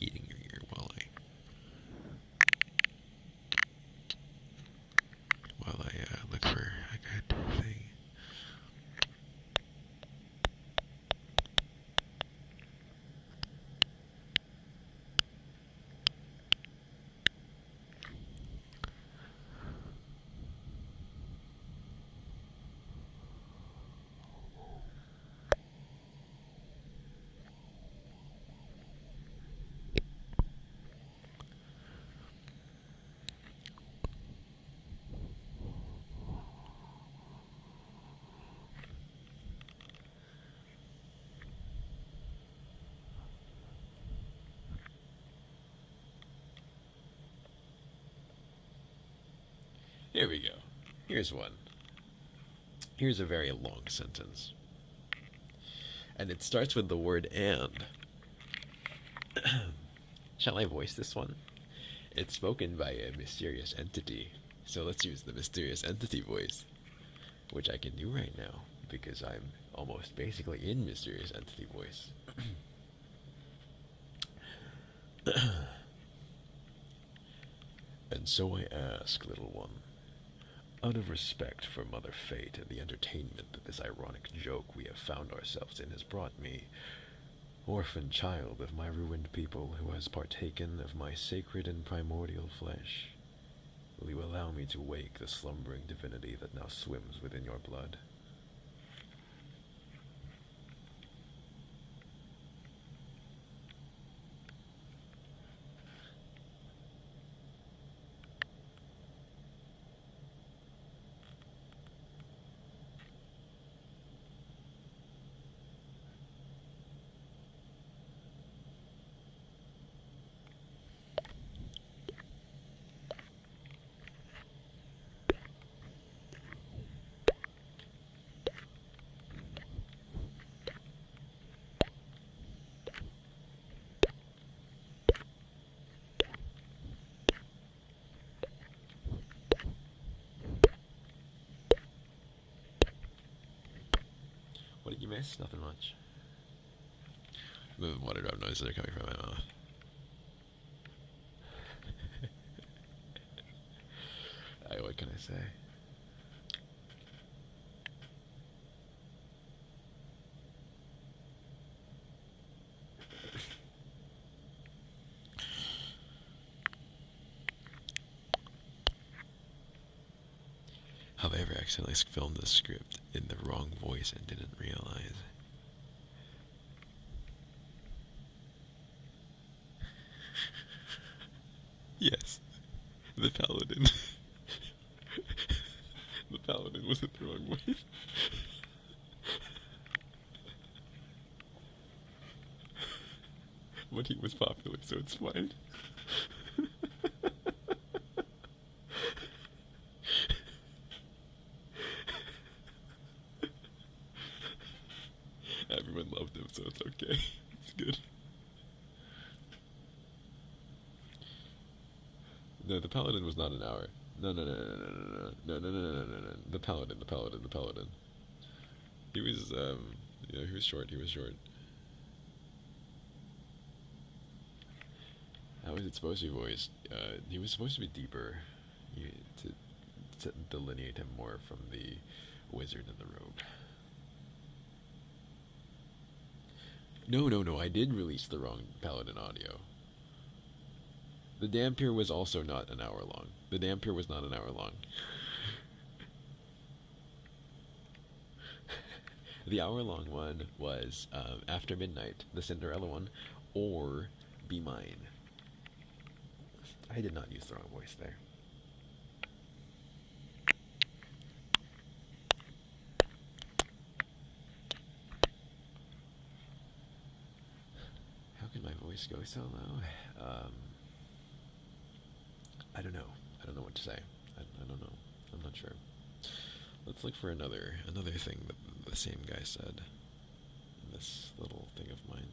Eating your ear while I look for a good thing. Here we go. Here's one. Here's a very long sentence. And it starts with the word and. Shall I voice this one? It's spoken by a mysterious entity. So let's use the mysterious entity voice, which I can do right now because I'm almost basically in mysterious entity voice. And so I ask, little one, out of respect for Mother Fate and the entertainment that this ironic joke we have found ourselves in has brought me, orphan child of my ruined people who has partaken of my sacred and primordial flesh, will you allow me to wake the slumbering divinity that now swims within your blood? What did you miss? Nothing much. The water drop noises are coming from my mouth. What can I say? Have I ever accidentally filmed the script in the wrong voice and didn't realize? Yes, the paladin. The paladin was in the wrong voice. But he was popular, so it's fine. everyone loved him, so it's okay. It's good. No, the paladin was not an hour. No, no, no, no, no, no, no, no, no, no, no, no, no. The paladin, the paladin, the paladin. He was, yeah, he was short. He was short. How was it supposed to be voiced? He was supposed to be deeper, to delineate him more from the wizard in the robe. No, no, no, I did release the wrong paladin audio. The Dampier was also not an hour long. The Dampier was not an hour long. The hour-long one was After Midnight, the Cinderella one, or Be Mine. I did not use the wrong voice there. How can my voice go so low? I don't know. I don't know what to say. I don't know. I'm not sure. Let's look for another thing that the same guy said in this little thing of mine.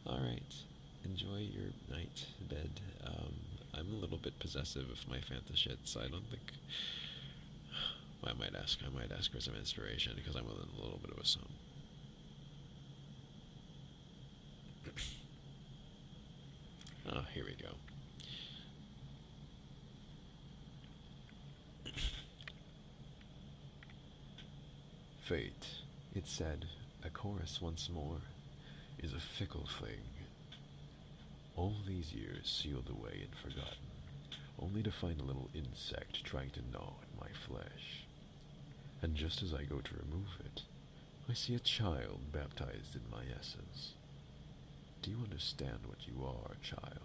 Alright. Enjoy your night, bed. I'm a little bit possessive of my Fanta shit, so I don't think... Well, I might ask for some inspiration, because I'm in a little bit of a song. Oh, here we go. Fate, it said, a chorus once more, is a fickle thing. All these years sealed away and forgotten, only to find a little insect trying to gnaw at my flesh. And just as I go to remove it, I see a child baptized in my essence. Do you understand what you are, child?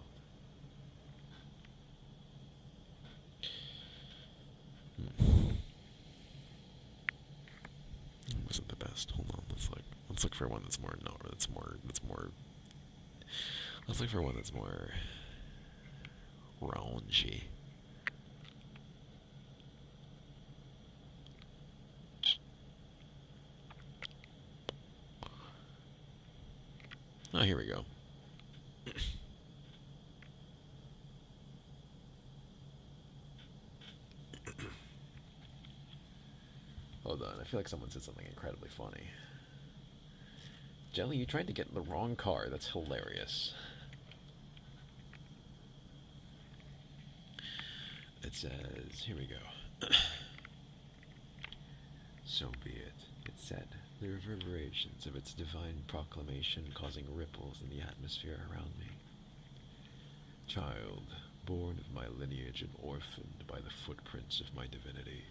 It wasn't the best. Hold on, let's look for one that's more let's look for one that's more raunchy. Oh, here we go. Hold on, I feel like someone said something incredibly funny. Jelly, you tried to get in the wrong car. That's hilarious. It says, here we go. So be it, it said, the reverberations of its divine proclamation causing ripples in the atmosphere around me. Child, born of my lineage and orphaned by the footprints of my divinity,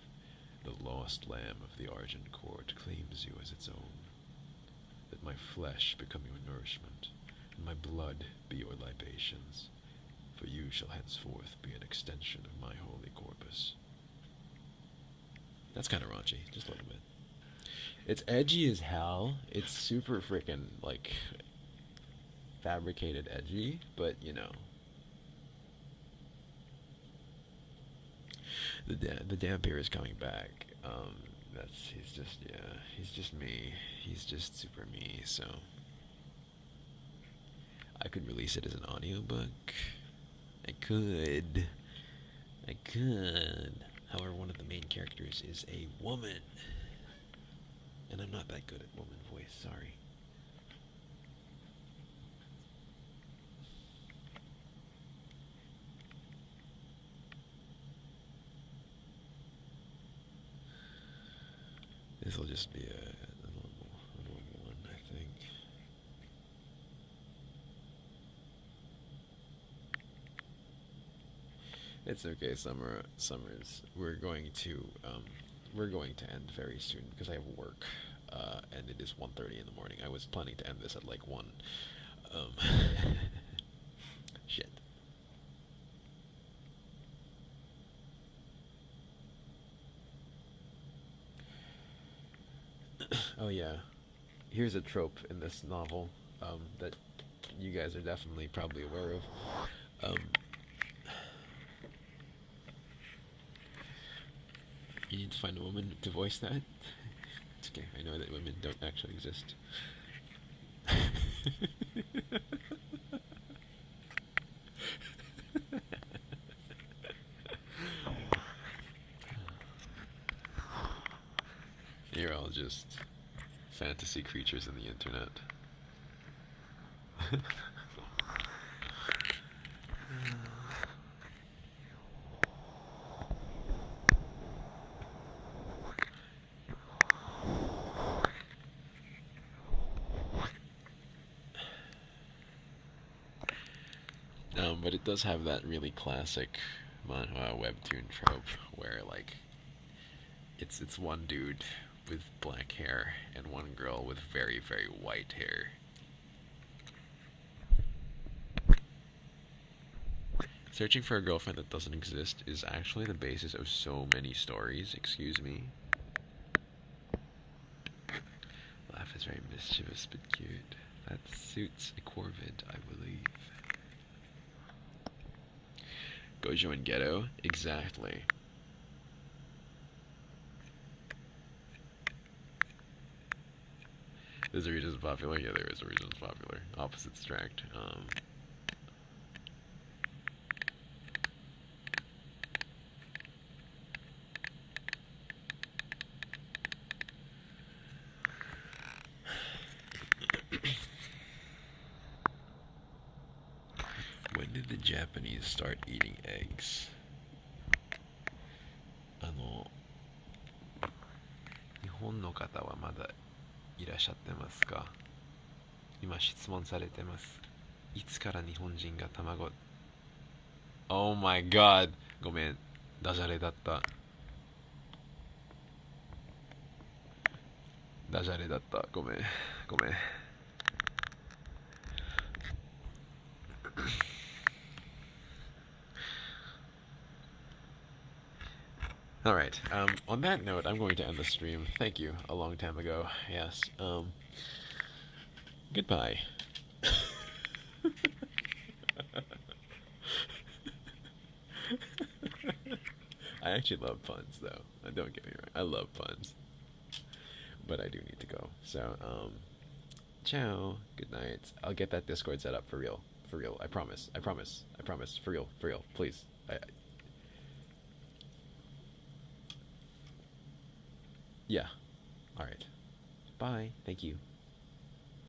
the lost lamb of the Argent Court claims you as its own. That my flesh become your nourishment, and my blood be your libations, for you shall henceforth be an extension of my holy corpus. That's kind of raunchy, just a little bit. It's edgy as hell. It's super freaking, like, fabricated edgy, but, you know. The Dampier is coming back. He's just me. He's just super me, so. I could release it as an audiobook. I could. However, one of the main characters is a woman. And I'm not that good at woman voice, sorry. This will just be a normal one, I think. It's okay, Summers. We're going to end very soon because I have work, and it is 1:30 in the morning. I was planning to end this at like 1. Shit. Oh yeah, here's a trope in this novel that you guys are definitely probably aware of. You need to find a woman to voice that. It's okay. I know that women don't actually exist. You're all just fantasy creatures in the internet. But it does have that really classic manhwa webtoon trope where like it's one dude with black hair and one girl with very very white hair. Searching for a girlfriend that doesn't exist is actually the basis of so many stories. Excuse me. Laugh is very mischievous but cute. That suits a Corvid, I believe. Gojo and Ghetto? Exactly. There's a reason it's popular? Yeah, there is a reason it's popular. Opposites attract. When did the Japanese start eating eggs? 日本の方はまだいらっしゃってますか？今質問されてます。いつから日本人が卵 Oh my god! ごめん。ダジャレだった。ダジャレだった。ごめん。ごめん。Alright, on that note, I'm going to end the stream. Thank you, a long time ago. Yes, goodbye. I actually love puns, though. Don't get me wrong. I love puns. But I do need to go. So, ciao. Good night. I'll get that Discord set up for real. For real. I promise. I promise. I promise. For real. For real. Please. Yeah. Alright. Bye. Thank you.